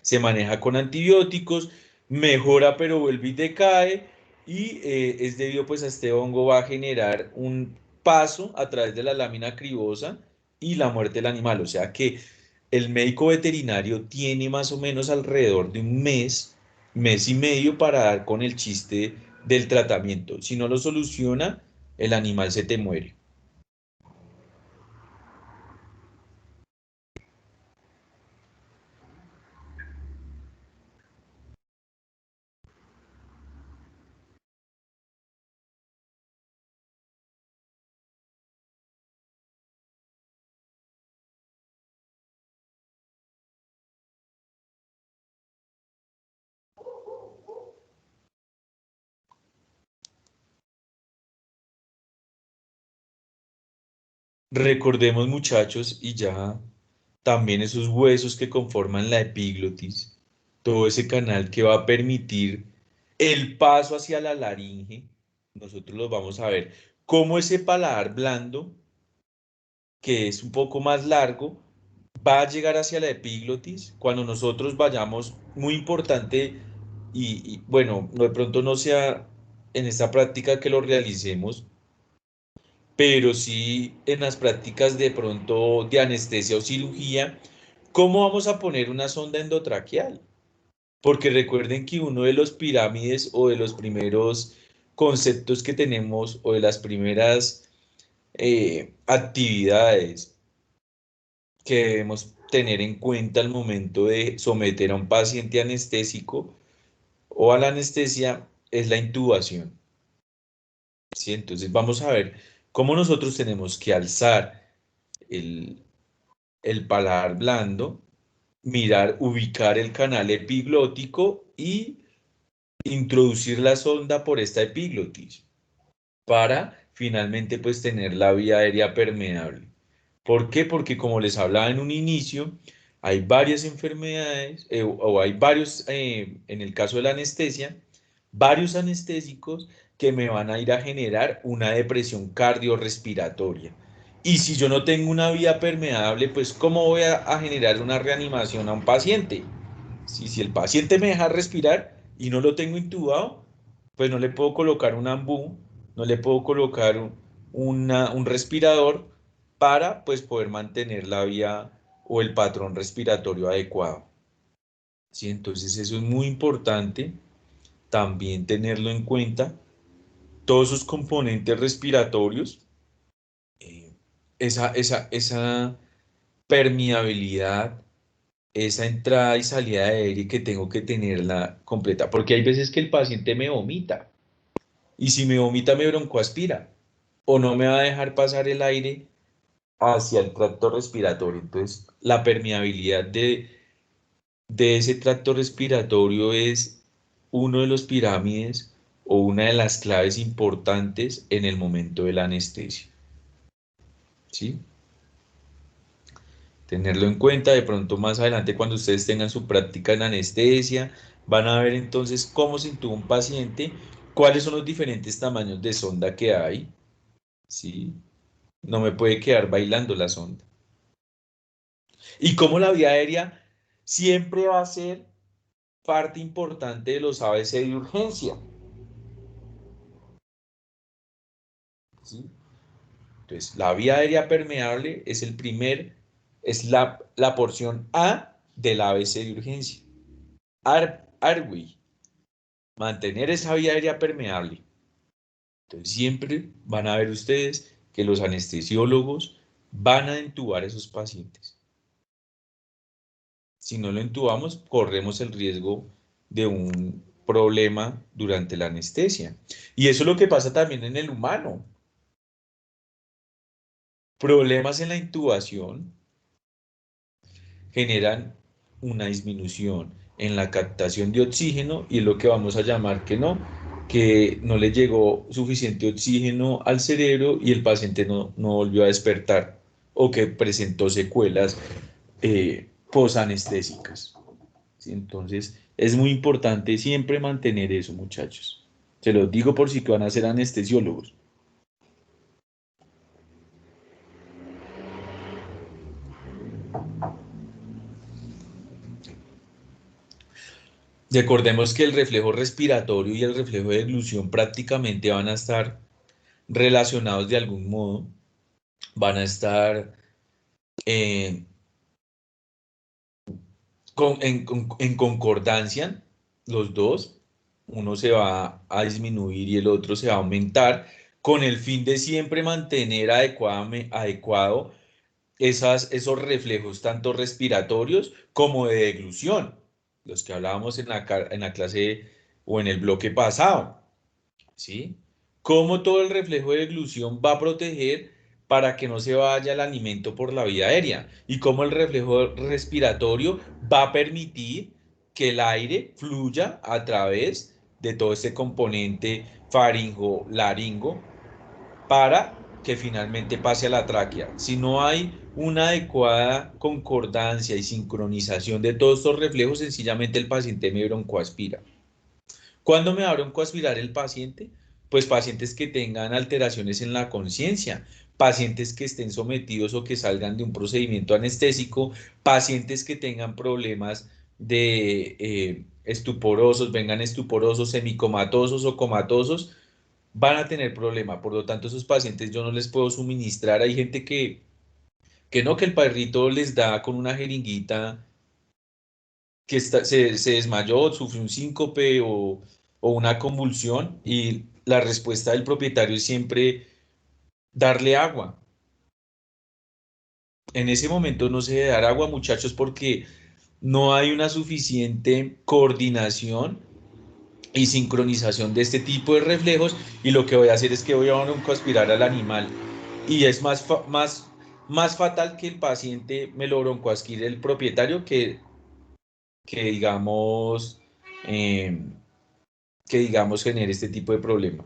se maneja con antibióticos, mejora pero vuelve y decae, y es debido pues a este hongo va a generar un paso a través de la lámina cribosa y la muerte del animal. O sea que el médico veterinario tiene más o menos alrededor de un mes, mes y medio para dar con el chiste del tratamiento. Si no lo soluciona, el animal se te muere. recordemos, muchachos, y ya también esos huesos que conforman la epiglotis, todo ese canal que va a permitir el paso hacia la laringe, nosotros los vamos a ver cómo ese paladar blando, que es un poco más largo, va a llegar hacia la epiglotis cuando nosotros vayamos, muy importante, bueno, de pronto no sea en esta práctica que lo realicemos, pero sí en las prácticas de pronto de anestesia o cirugía, ¿cómo vamos a poner una sonda endotraqueal? Porque recuerden que uno de los pirámides o de los primeros conceptos que tenemos o de las primeras actividades que debemos tener en cuenta al momento de someter a un paciente anestésico o a la anestesia es la intubación. ¿Sí? Entonces vamos a ver cómo nosotros tenemos que alzar el paladar blando, mirar, ubicar el canal epiglótico y introducir la sonda por esta epiglotis para finalmente pues tener la vía aérea permeable. ¿Por qué? Porque como les hablaba en un inicio, hay varias enfermedades o hay varios, en el caso de la anestesia, varios anestésicos que me van a ir a generar una depresión cardiorrespiratoria. Y si yo no tengo una vía permeable, pues ¿cómo voy a generar una reanimación a un paciente? Si el paciente me deja respirar y no lo tengo intubado, pues no le puedo colocar un ambú, no le puedo colocar un respirador para pues poder mantener la vía o el patrón respiratorio adecuado. ¿Sí? Entonces eso es muy importante también tenerlo en cuenta. Todos esos componentes respiratorios, eh, esa permeabilidad, esa entrada y salida de aire que tengo que tenerla completa, porque hay veces que el paciente me vomita y si me vomita me broncoaspira o no me va a dejar pasar el aire hacia el tracto respiratorio. Entonces, la permeabilidad de ese tracto respiratorio es uno de los pirámides o una de las claves importantes en el momento de la anestesia. ¿Sí? Tenerlo en cuenta, de pronto más adelante cuando ustedes tengan su práctica en anestesia, van a ver entonces cómo se intuba un paciente, cuáles son los diferentes tamaños de sonda que hay, ¿sí? No me puede quedar bailando la sonda. Y cómo la vía aérea siempre va a ser parte importante de los ABC de urgencia, ¿sí? Entonces, la vía aérea permeable es es la porción A del ABC de urgencia. Airway, mantener esa vía aérea permeable. Entonces, siempre van a ver ustedes que los anestesiólogos van a intubar a esos pacientes. Si no lo intubamos, corremos el riesgo de un problema durante la anestesia. Y eso es lo que pasa también en el humano. Problemas en la intubación generan una disminución en la captación de oxígeno y es lo que vamos a llamar que no le llegó suficiente oxígeno al cerebro y el paciente no volvió a despertar o que presentó secuelas posanestésicas. ¿Sí? Entonces, es muy importante siempre mantener eso, muchachos. Se los digo por si van a ser anestesiólogos. Recordemos que el reflejo respiratorio y el reflejo de eglusión prácticamente van a estar relacionados de algún modo, van a estar eh, en concordancia los dos, uno se va a disminuir y el otro se va a aumentar, con el fin de siempre mantener adecuado esos reflejos tanto respiratorios como de deglución, los que hablábamos en la clase o en el bloque pasado, ¿sí? Cómo todo el reflejo de deglución va a proteger para que no se vaya el alimento por la vía aérea y cómo el reflejo respiratorio va a permitir que el aire fluya a través de todo este componente faringo-laringo para que finalmente pase a la tráquea. Si no hay una adecuada concordancia y sincronización de todos estos reflejos, sencillamente el paciente me broncoaspira. ¿Cuándo me va a broncoaspirar el paciente? Pues pacientes que tengan alteraciones en la conciencia, pacientes que estén sometidos o que salgan de un procedimiento anestésico, pacientes que tengan problemas de estuporosos, vengan estuporosos, semicomatosos o comatosos, van a tener problema. Por lo tanto, esos pacientes yo no les puedo suministrar. Hay gente que no, que el perrito les da con una jeringuita que se desmayó, sufrió un síncope o una convulsión y la respuesta del propietario es siempre darle agua. En ese momento no se debe dar agua, muchachos, porque no hay una suficiente coordinación y sincronización de este tipo de reflejos y lo que voy a hacer es que voy a broncoaspirar al animal y es más fatal que el paciente me lo broncoaspire el propietario digamos eh, que digamos genere este tipo de problema.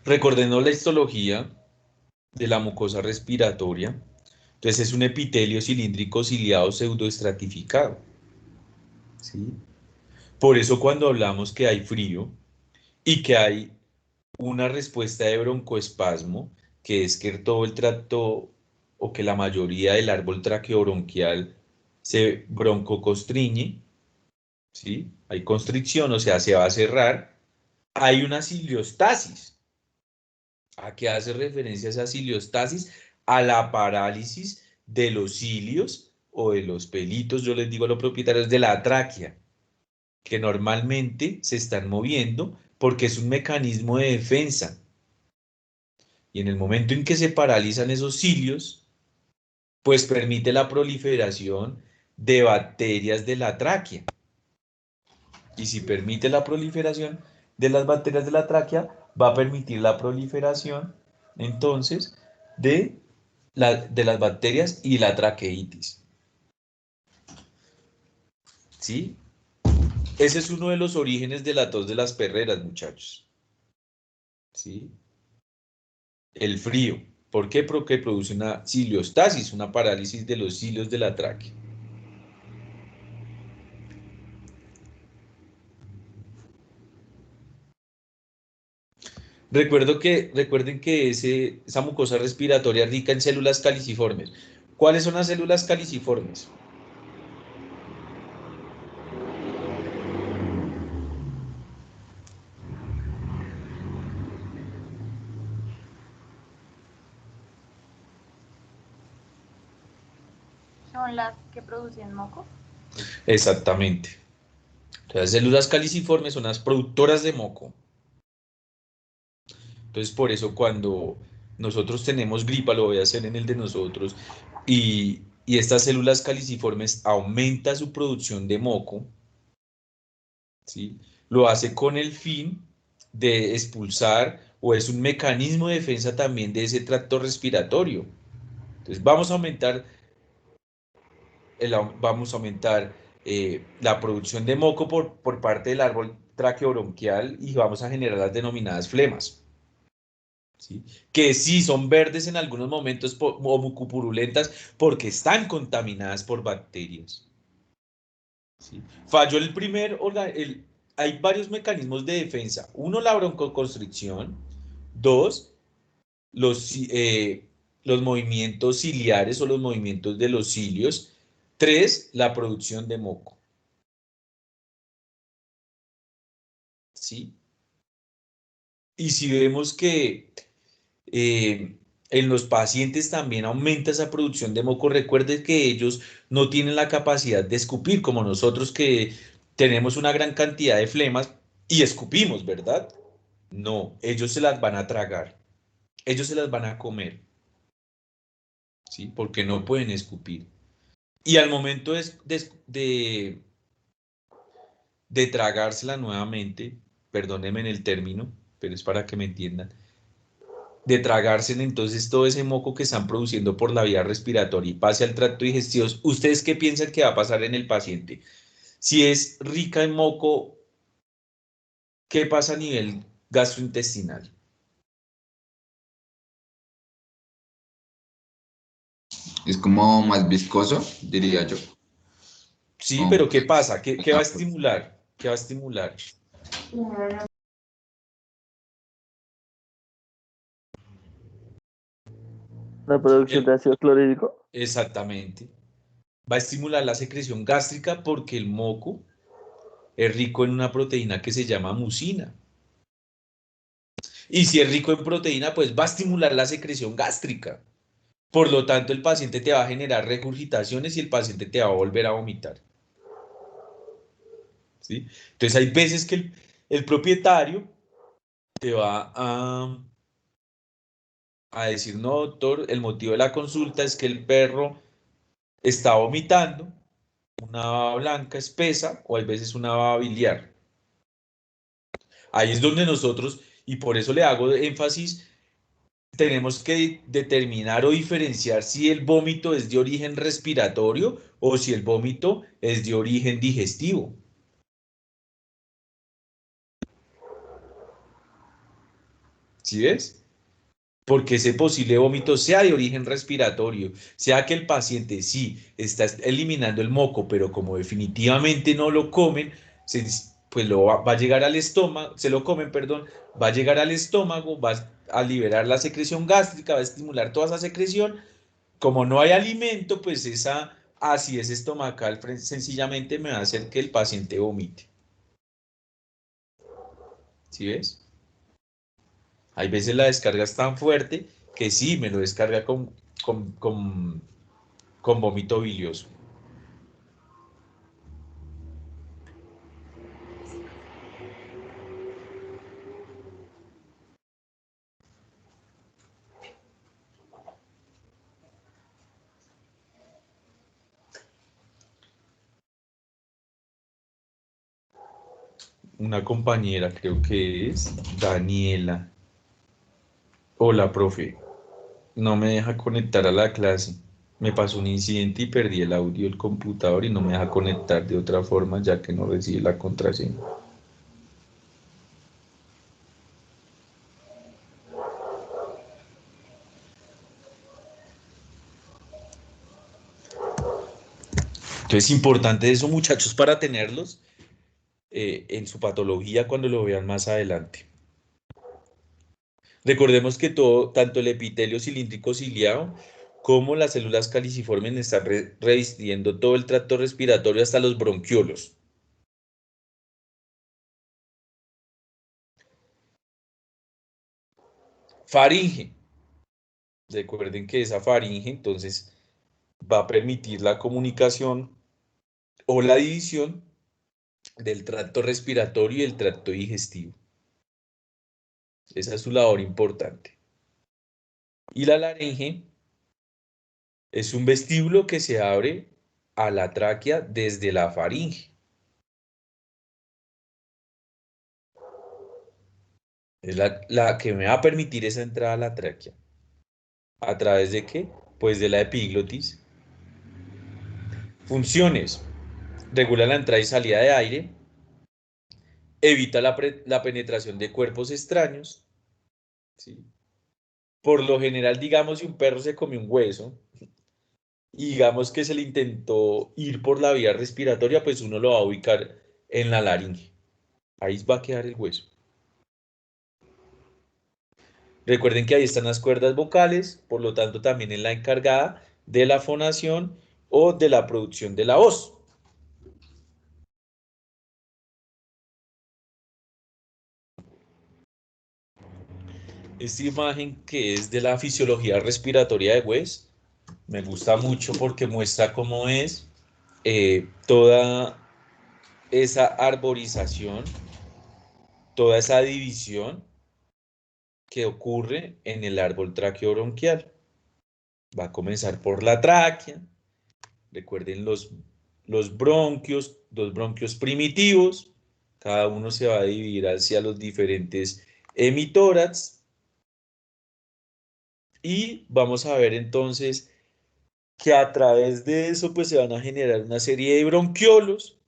Recordemos la histología de la mucosa respiratoria. Entonces es un epitelio cilíndrico ciliado pseudoestratificado, ¿sí? Por eso cuando hablamos que hay frío y que hay una respuesta de broncoespasmo, que es que todo el tracto o que la mayoría del árbol traqueobronquial se broncoconstriñe, ¿sí? Hay constricción, o sea, se va a cerrar. Hay una ciliostasis. ¿A qué hace referencia esa ciliostasis? A la parálisis de los cilios o de los pelitos, yo les digo a los propietarios, de la tráquea, que normalmente se están moviendo porque es un mecanismo de defensa. Y en el momento en que se paralizan esos cilios, pues permite la proliferación de bacterias de la tráquea. Y si permite la proliferación de las bacterias de la tráquea, va a permitir la proliferación, entonces, de las bacterias y la traqueitis. ¿Sí? Ese es uno de los orígenes de la tos de las perreras, muchachos. ¿Sí? El frío. ¿Por qué? Porque produce una ciliostasis, una parálisis de los cilios de la tráquea. Recuerden que esa mucosa respiratoria es rica en células caliciformes. ¿Cuáles son las células caliciformes? Son las que producen moco. Exactamente. Las células caliciformes son las productoras de moco. Entonces, por eso cuando nosotros tenemos gripa, lo voy a hacer en el de nosotros, y estas células caliciformes aumenta su producción de moco, ¿sí? Lo hace con el fin de expulsar, o es un mecanismo de defensa también de ese tracto respiratorio. Entonces, vamos a aumentar la producción de moco por parte del árbol traqueobronquial y vamos a generar las denominadas flemas. ¿Sí? Que sí son verdes en algunos momentos o mucopurulentas porque están contaminadas por bacterias. ¿Sí? Falló el primer hay varios mecanismos de defensa. Uno, la broncoconstricción. Dos, los movimientos ciliares o los movimientos de los cilios. Tres, la producción de moco. ¿Sí? Y si vemos que en los pacientes también aumenta esa producción de moco, recuerden que ellos no tienen la capacidad de escupir como nosotros, que tenemos una gran cantidad de flemas y escupimos, ¿verdad? No, ellos se las van a tragar, ellos se las van a comer, ¿sí? Porque no pueden escupir. Y al momento de tragársela nuevamente, perdónenme en el término, pero es para que me entiendan, de tragársela entonces todo ese moco que están produciendo por la vía respiratoria y pase al tracto digestivo, ¿ustedes qué piensan que va a pasar en el paciente? Si es rica en moco, ¿qué pasa a nivel gastrointestinal? Es como más viscoso, diría yo. Sí, Como pero ¿qué pasa? ¿Qué va a estimular? ¿Qué va a estimular? La producción de ácido clorhídrico. Exactamente. Va a estimular la secreción gástrica porque el moco es rico en una proteína que se llama mucina. Y si es rico en proteína, pues va a estimular la secreción gástrica. Por lo tanto, el paciente te va a generar regurgitaciones y el paciente te va a volver a vomitar. ¿Sí? Entonces hay veces que el propietario te va a decir, no, doctor, el motivo de la consulta es que el perro está vomitando una baba blanca espesa o a veces una baba biliar. Ahí es donde nosotros, y por eso le hago énfasis, tenemos que determinar o diferenciar si el vómito es de origen respiratorio o si el vómito es de origen digestivo. ¿Sí ves? Porque ese posible vómito sea de origen respiratorio, sea que el paciente sí está eliminando el moco, pero como definitivamente no lo comen, pues va a llegar al estómago, se lo comen, perdón, va a llegar al estómago, va a liberar la secreción gástrica, va a estimular toda esa secreción. Como no hay alimento, pues esa acidez estomacal sencillamente me va a hacer que el paciente vomite. ¿Sí ves? Hay veces la descarga es tan fuerte que sí, me lo descarga con, con, con vómito bilioso. Una compañera, creo que es Daniela. Hola, profe. No me deja conectar a la clase. Me pasó un incidente y perdí el audio del computador y no me deja conectar de otra forma ya que no recibe la contraseña. Entonces, importante eso, muchachos, para tenerlos en su patología cuando lo vean más adelante. Recordemos que todo, tanto el epitelio cilíndrico ciliado como las células caliciformes están revistiendo todo el tracto respiratorio hasta los bronquiolos. Faringe. Recuerden que esa faringe entonces va a permitir la comunicación o la división del tracto respiratorio y el tracto digestivo. Esa es su labor importante. Y la laringe es un vestíbulo que se abre a la tráquea desde la faringe. Es la que me va a permitir esa entrada a la tráquea. ¿A través de qué? Pues de la epiglotis. Funciones. Regula la entrada y salida de aire. Evita la penetración de cuerpos extraños. ¿Sí? Por lo general, digamos, si un perro se come un hueso y digamos que se le intentó ir por la vía respiratoria, pues uno lo va a ubicar en la laringe. Ahí va a quedar el hueso. Recuerden que ahí están las cuerdas vocales, por lo tanto también es la encargada de la fonación o de la producción de la voz. Esta imagen que es de la fisiología respiratoria de West, me gusta mucho porque muestra cómo es toda esa arborización, toda esa división que ocurre en el árbol traqueobronquial. Va a comenzar por la tráquea. Recuerden los bronquios, los bronquios primitivos. Cada uno se va a dividir hacia los diferentes hemitórax. Y vamos a ver entonces que a través de eso pues se van a generar una serie de bronquiolos,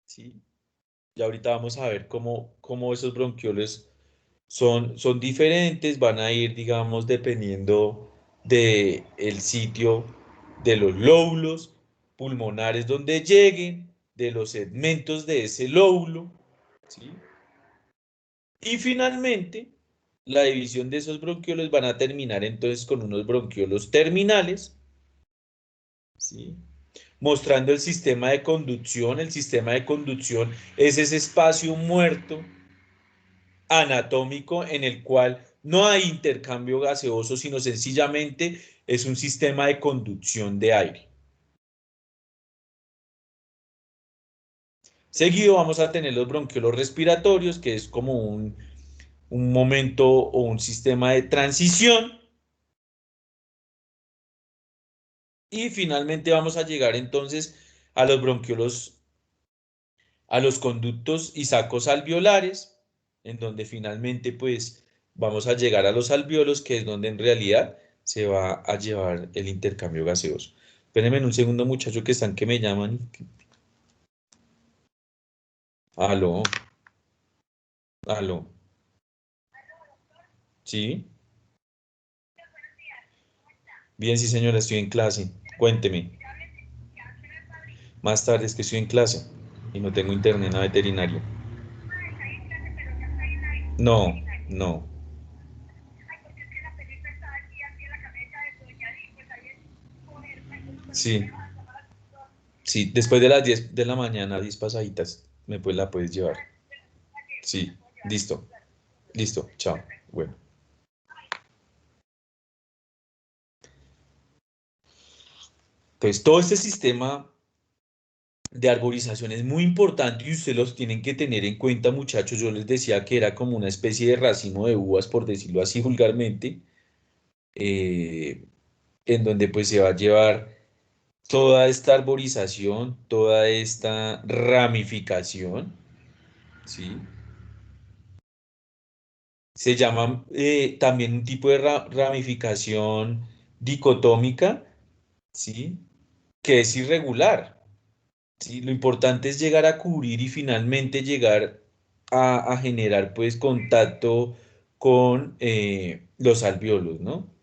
¿sí? Y ahorita vamos a ver cómo esos bronquiolos son diferentes, van a ir, digamos, dependiendo del sitio de los lóbulos pulmonares donde lleguen, de los segmentos de ese lóbulo, ¿sí? Y finalmente, la división de esos bronquiolos van a terminar entonces con unos bronquiolos terminales, ¿sí? Mostrando el sistema de conducción. El sistema de conducción es ese espacio muerto anatómico en el cual no hay intercambio gaseoso, sino sencillamente es un sistema de conducción de aire. Seguido vamos a tener los bronquiolos respiratorios, que es como un momento o un sistema de transición. Y finalmente vamos a llegar entonces a los bronquiolos, a los conductos y sacos alveolares, en donde finalmente pues vamos a llegar a los alvéolos, que es donde en realidad se va a llevar el intercambio gaseoso. Espérenme un segundo, muchachos, que están que me llaman. Aló, aló. ¿Sí? Bien, sí, señora, estoy en clase. Cuénteme. Más tarde es que estoy en clase y no tengo internet en la veterinario. No, no. Sí, sí, después de las 10 de la mañana, 10 pasaditas, la puedes llevar. Sí, listo, listo, chao. Bueno, entonces todo este sistema de arborización es muy importante y ustedes los tienen que tener en cuenta, muchachos. Yo les decía que era como una especie de racimo de uvas, por decirlo así vulgarmente, eh, en donde pues se va a llevar toda esta arborización, toda esta ramificación, ¿sí? Se llama también un tipo de ramificación dicotómica, ¿sí? Que es irregular, ¿sí? Lo importante es llegar a cubrir y finalmente llegar a generar pues contacto con los alvéolos, ¿no?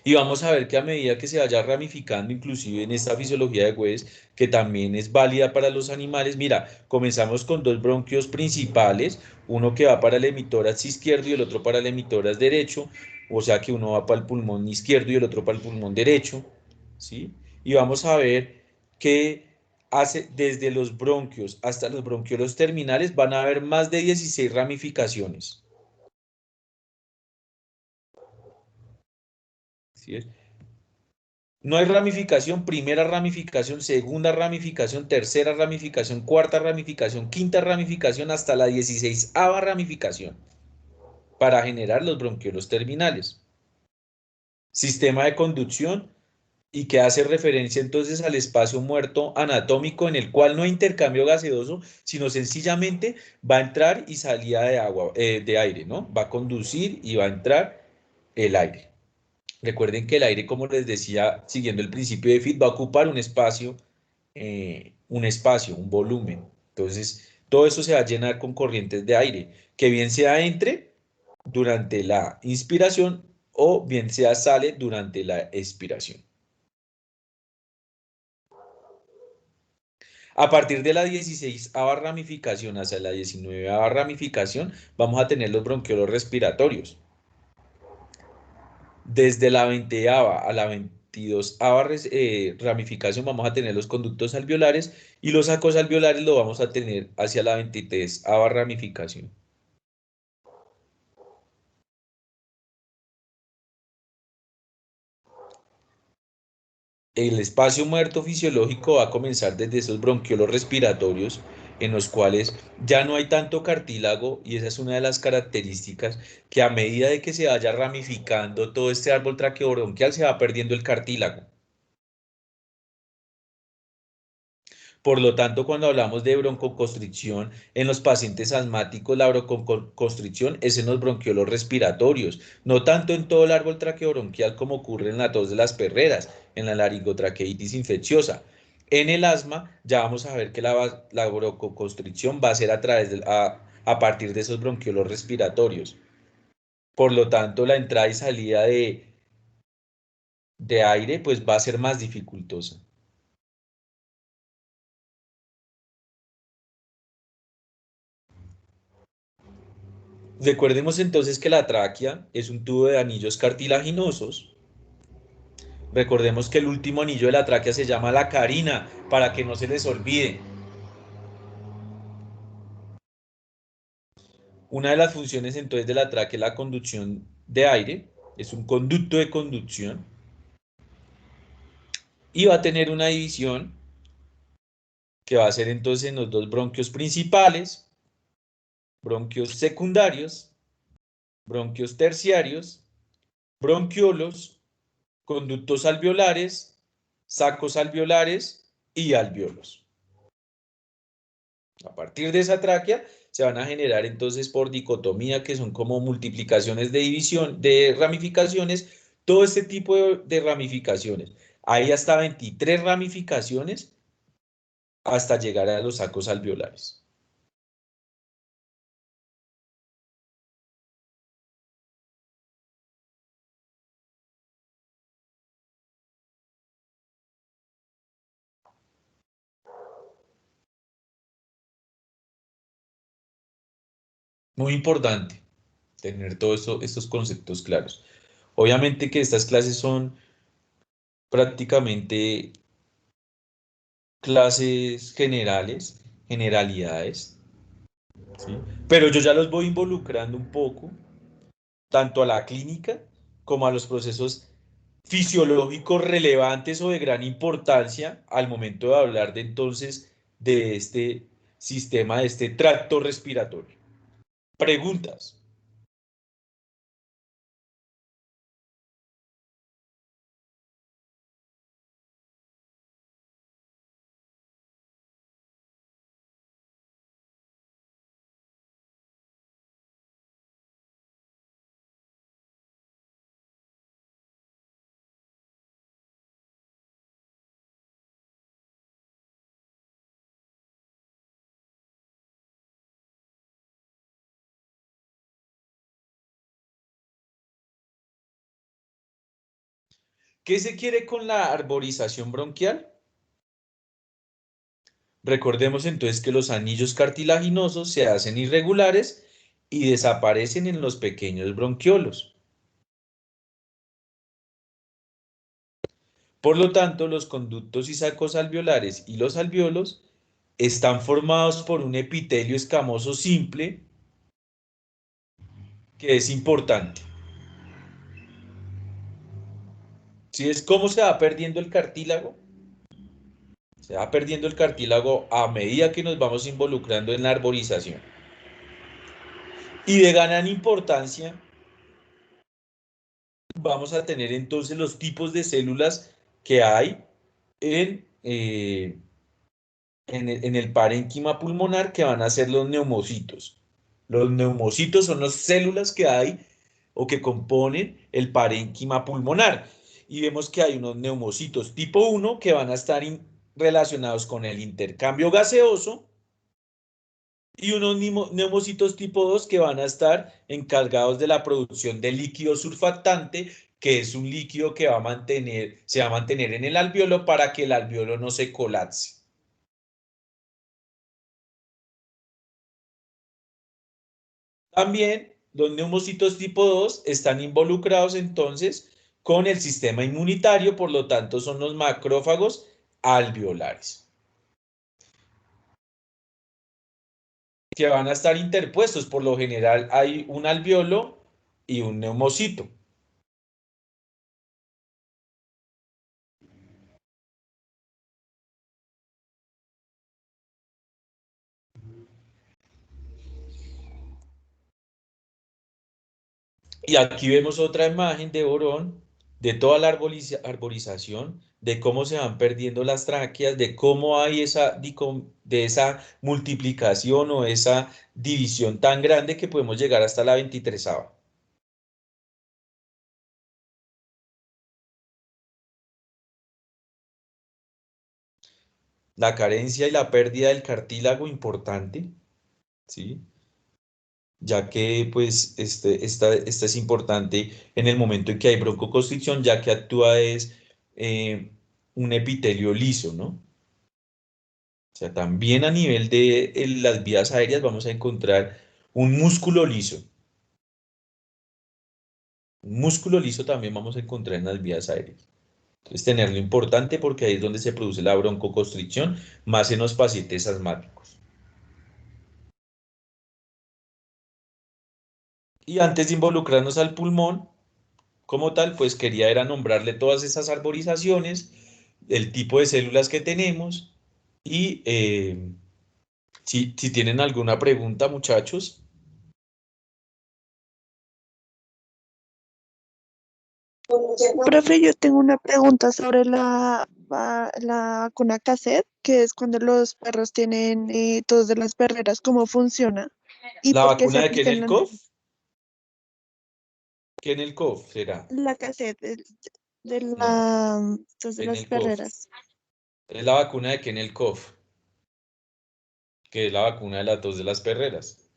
Y vamos a ver que a medida que se vaya ramificando, inclusive en esta fisiología de West, que también es válida para los animales, mira, comenzamos con dos bronquios principales, uno que va para el hemitórax izquierdo y el otro para el hemitórax derecho, o sea que uno va para el pulmón izquierdo y el otro para el pulmón derecho, ¿sí? Y vamos a ver que hace desde los bronquios hasta los bronquiolos terminales van a haber más de 16 ramificaciones, ¿sí? No hay ramificación, primera ramificación, segunda ramificación, tercera ramificación, cuarta ramificación, quinta ramificación, hasta la 16ª ramificación para generar los bronquiolos terminales. Sistema de conducción y que hace referencia entonces al espacio muerto anatómico en el cual no hay intercambio gaseoso, sino sencillamente va a entrar y salida de agua, de aire, ¿no? Va a conducir y va a entrar el aire. Recuerden que el aire, como les decía, siguiendo el principio de Fitt, va a ocupar un volumen. Entonces, todo eso se va a llenar con corrientes de aire, que bien sea entre durante la inspiración o bien sea sale durante la expiración. A partir de la 16ª ramificación hacia la 19ª ramificación, vamos a tener los bronquiolos respiratorios. Desde la 20ª a la 22ª ramificación vamos a tener los conductos alveolares y los sacos alveolares lo vamos a tener hacia la 23ª ramificación. el espacio muerto fisiológico va a comenzar desde esos bronquiolos respiratorios en los cuales ya no hay tanto cartílago y esa es una de las características que a medida de que se vaya ramificando todo este árbol traqueobronquial se va perdiendo el cartílago. Por lo tanto, cuando hablamos de broncoconstricción en los pacientes asmáticos, la broncoconstricción es en los bronquiolos respiratorios, no tanto en todo el árbol traqueobronquial como ocurre en la tos de las perreras, en la laringotraqueitis infecciosa. En el asma, ya vamos a ver que la broncoconstricción va a ser a partir de esos bronquiolos respiratorios. Por lo tanto, la entrada y salida de aire pues va a ser más dificultosa. Recordemos entonces que la tráquea es un tubo de anillos cartilaginosos. Recordemos que el último anillo de la tráquea se llama la carina, para que no se les olvide. Una de las funciones entonces de la tráquea es la conducción de aire, es un conducto de conducción, y va a tener una división que va a ser entonces en los dos bronquios principales, bronquios secundarios, bronquios terciarios, bronquiolos, conductos alveolares, sacos alveolares y alveolos. A partir de esa tráquea se van a generar entonces por dicotomía, que son como multiplicaciones de división, de ramificaciones, todo este tipo de ramificaciones. Hay hasta 23 ramificaciones hasta llegar a los sacos alveolares. Muy importante tener todos estos conceptos claros. Obviamente que estas clases son prácticamente clases generales, generalidades, ¿sí? Pero yo ya los voy involucrando un poco, tanto a la clínica como a los procesos fisiológicos relevantes o de gran importancia al momento de hablar de entonces de este sistema, de este tracto respiratorio. Preguntas. ¿Qué se quiere con la arborización bronquial? Recordemos entonces que los anillos cartilaginosos se hacen irregulares y desaparecen en los pequeños bronquiolos. Por lo tanto, los conductos y sacos alveolares y los alveolos están formados por un epitelio escamoso simple que es importante. ¿Sí es cómo se va perdiendo el cartílago? Se va perdiendo el cartílago a medida que nos vamos involucrando en la arborización. Y de gran importancia vamos a tener entonces los tipos de células que hay en el parénquima pulmonar, que van a ser los neumocitos. Los neumocitos son las células que hay o que componen el parénquima pulmonar. Y vemos que hay unos neumocitos tipo 1 que van a estar relacionados con el intercambio gaseoso y unos neumocitos tipo 2 que van a estar encargados de la producción de líquido surfactante, que es un líquido que se va a mantener en el alveolo para que el alveolo no se colapse. También los neumocitos tipo 2 están involucrados entonces con el sistema inmunitario, por lo tanto son los macrófagos alveolares, que van a estar interpuestos. Por lo general hay un alveolo y un neumocito. Y aquí vemos otra imagen de Borón, de toda la arborización, de cómo se van perdiendo las tráqueas, de cómo hay de esa multiplicación o esa división tan grande que podemos llegar hasta la 23ª. La carencia y la pérdida del cartílago importante, ¿sí? Ya que pues esta es importante en el momento en que hay broncoconstricción, ya que actúa es un epitelio liso, ¿no? O sea, también a nivel de las vías aéreas vamos a encontrar un músculo liso. Un músculo liso también vamos a encontrar en las vías aéreas. Entonces, tenerlo importante porque ahí es donde se produce la broncoconstricción, más en los pacientes asmáticos. Y antes de involucrarnos al pulmón, como tal, pues quería era nombrarle todas esas arborizaciones, el tipo de células que tenemos y si tienen alguna pregunta, muchachos. Profe, yo tengo una pregunta sobre la vacuna cassette, que es cuando los perros tienen tos de las perreras, ¿cómo funciona? ¿Y ¿La por qué se vacuna de aplica en Kennel-Coff? ¿Kennel-Coff será? la cassette de No, la tos de las Kennel-Coff. perreras? Es la vacuna de Kennel-Coff, que es la vacuna de la tos de las perreras.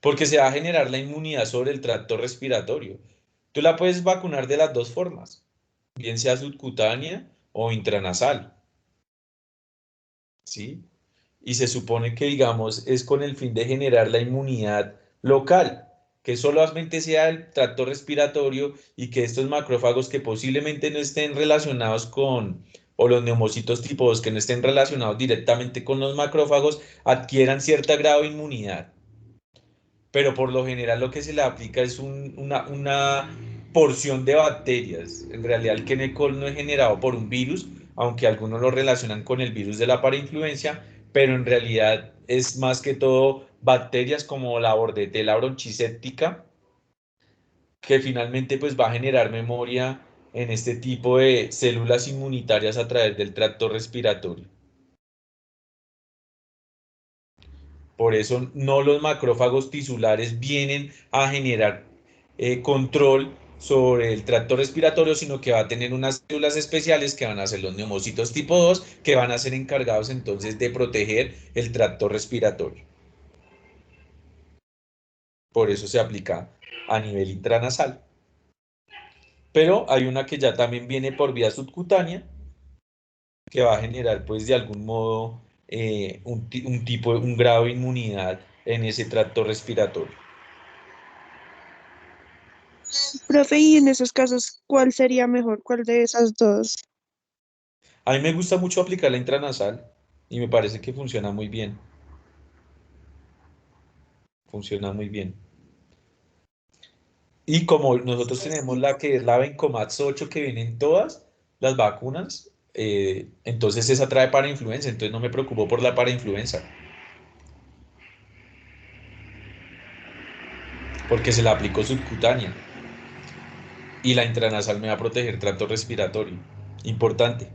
Porque se va a generar la inmunidad sobre el tracto respiratorio. Tú la puedes vacunar de las dos formas, bien sea subcutánea o intranasal, ¿sí? Y se supone que, digamos, es con el fin de generar la inmunidad local, que solamente sea el tracto respiratorio y que estos macrófagos que posiblemente no estén relacionados con, o los neumocitos tipo 2 que no estén relacionados directamente con los macrófagos, adquieran cierta grado de inmunidad. Pero por lo general lo que se le aplica es una porción de bacterias. En realidad el Kennel-Coff no es generado por un virus, aunque algunos lo relacionan con el virus de la parainfluencia, pero en realidad es más que todo bacterias como la Bordetella bronchiséptica, que finalmente pues va a generar memoria en este tipo de células inmunitarias a través del tracto respiratorio. Por eso no los macrófagos tisulares vienen a generar control sobre el tracto respiratorio, sino que va a tener unas células especiales que van a ser los neumocitos tipo 2, que van a ser encargados entonces de proteger el tracto respiratorio. Por eso se aplica a nivel intranasal. Pero hay una que ya también viene por vía subcutánea, que va a generar pues de algún modo un grado de inmunidad en ese tracto respiratorio. Profe, y en esos casos, ¿cuál sería mejor? ¿Cuál de esas dos? A mí me gusta mucho aplicar la intranasal y me parece que funciona muy bien. Funciona muy bien. Y como nosotros tenemos la que es la Vencomax 8 que vienen todas las vacunas, entonces esa trae para influenza, entonces no me preocupo por la para influenza, porque se la aplicó subcutánea y la intranasal me va a proteger tracto respiratorio. Importante.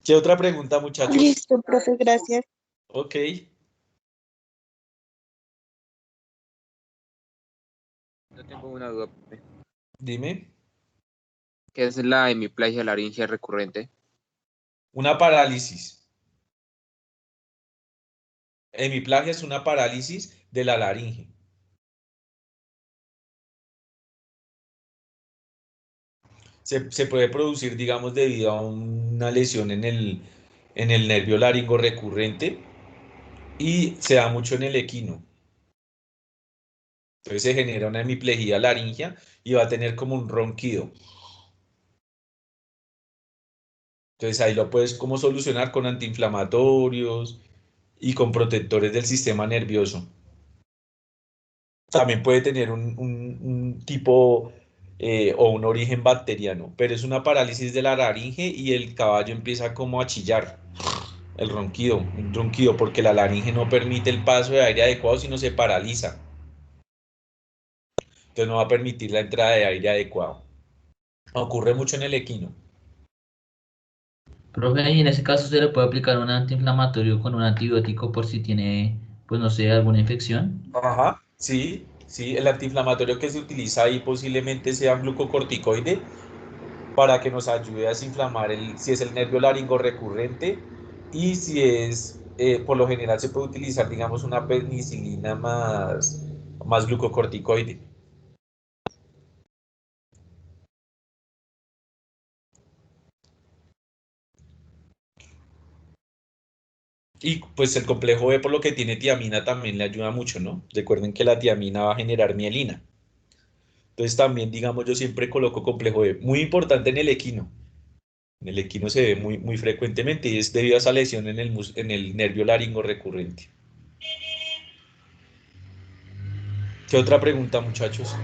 ¿Qué otra pregunta, muchachos? Listo, profe, gracias. Ok. Yo tengo una duda, profe. Dime. ¿Qué es la hemiplasia laringe recurrente? Una parálisis. Hemiplagia es una parálisis de la laringe. Se puede producir, digamos, debido a una lesión en el nervio laringo recurrente y se da mucho en el equino. Entonces se genera una hemiplegia laringea y va a tener como un ronquido. Entonces ahí lo puedes como solucionar con antiinflamatorios y con protectores del sistema nervioso. También puede tener un tipo o un origen bacteriano, pero es una parálisis de la laringe y el caballo empieza como a chillar. el ronquido, un ronquido, porque la laringe no permite el paso de aire adecuado, sino se paraliza. Entonces no va a permitir la entrada de aire adecuado. Ocurre mucho en el equino. Profe, y en ese caso se le puede aplicar un antiinflamatorio con un antibiótico por si tiene, pues no sé, alguna infección. Ajá, sí, sí, el antiinflamatorio que se utiliza ahí posiblemente sea un glucocorticoide para que nos ayude a desinflamar si es el nervio laringo recurrente y si es, por lo general se puede utilizar, digamos, una penicilina más glucocorticoide. Y pues el complejo B por lo que tiene tiamina también le ayuda mucho, ¿no? Recuerden que la tiamina va a generar mielina. Entonces también, digamos, yo siempre coloco complejo B. Muy importante en el equino. En el equino se ve muy frecuentemente y es debido a esa lesión en el nervio laringo recurrente. ¿Qué otra pregunta, muchachos?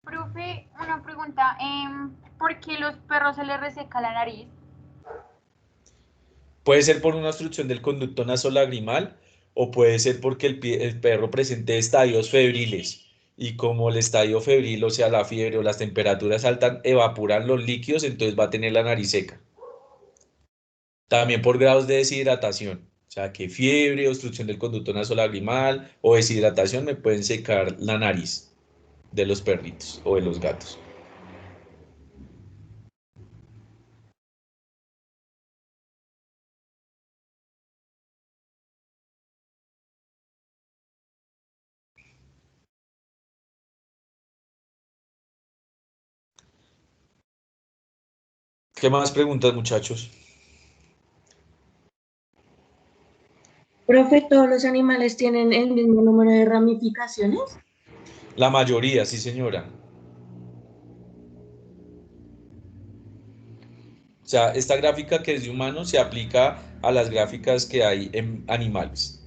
Profe, una pregunta. ¿Por qué los perros se les reseca la nariz? Puede ser por una obstrucción del conducto nasolagrimal o puede ser porque el perro presente estadios febriles y como el estadio febril, o sea, la fiebre o las temperaturas altas, evaporan los líquidos, entonces va a tener la nariz seca. También por grados de deshidratación, o sea, que fiebre, obstrucción del conducto nasolagrimal o deshidratación me pueden secar la nariz de los perritos o de los gatos. ¿Qué más preguntas, muchachos? Profe, ¿todos los animales tienen el mismo número de ramificaciones? La mayoría, sí, señora. O sea, esta gráfica que es de humanos se aplica a las gráficas que hay en animales.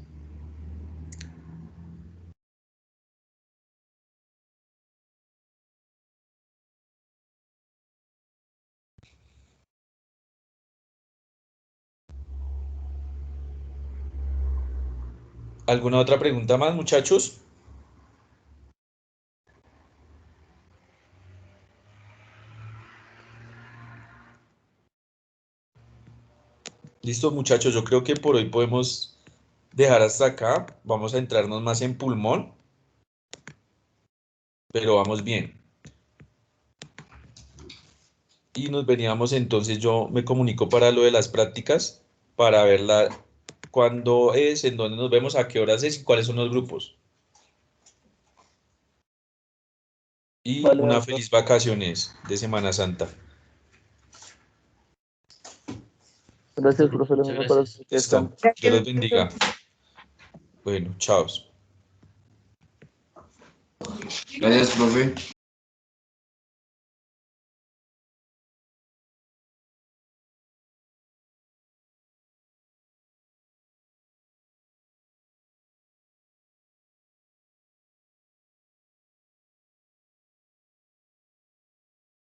¿Alguna otra pregunta más, muchachos? Listo, muchachos, yo creo que por hoy podemos dejar hasta acá. Vamos a entrarnos más en pulmón, pero vamos bien. Y nos veníamos entonces, yo me comunico para lo de las prácticas, para verla cuándo es, en dónde nos vemos, a qué horas es y cuáles son los grupos. Y Vale, una vale, feliz profe. vacaciones de Semana Santa. Gracias, profe. Lo Muchas mismo para usted. gracias. Que Listo. descanse. Dios los Gracias. bendiga. Bueno, chao. Gracias, profe.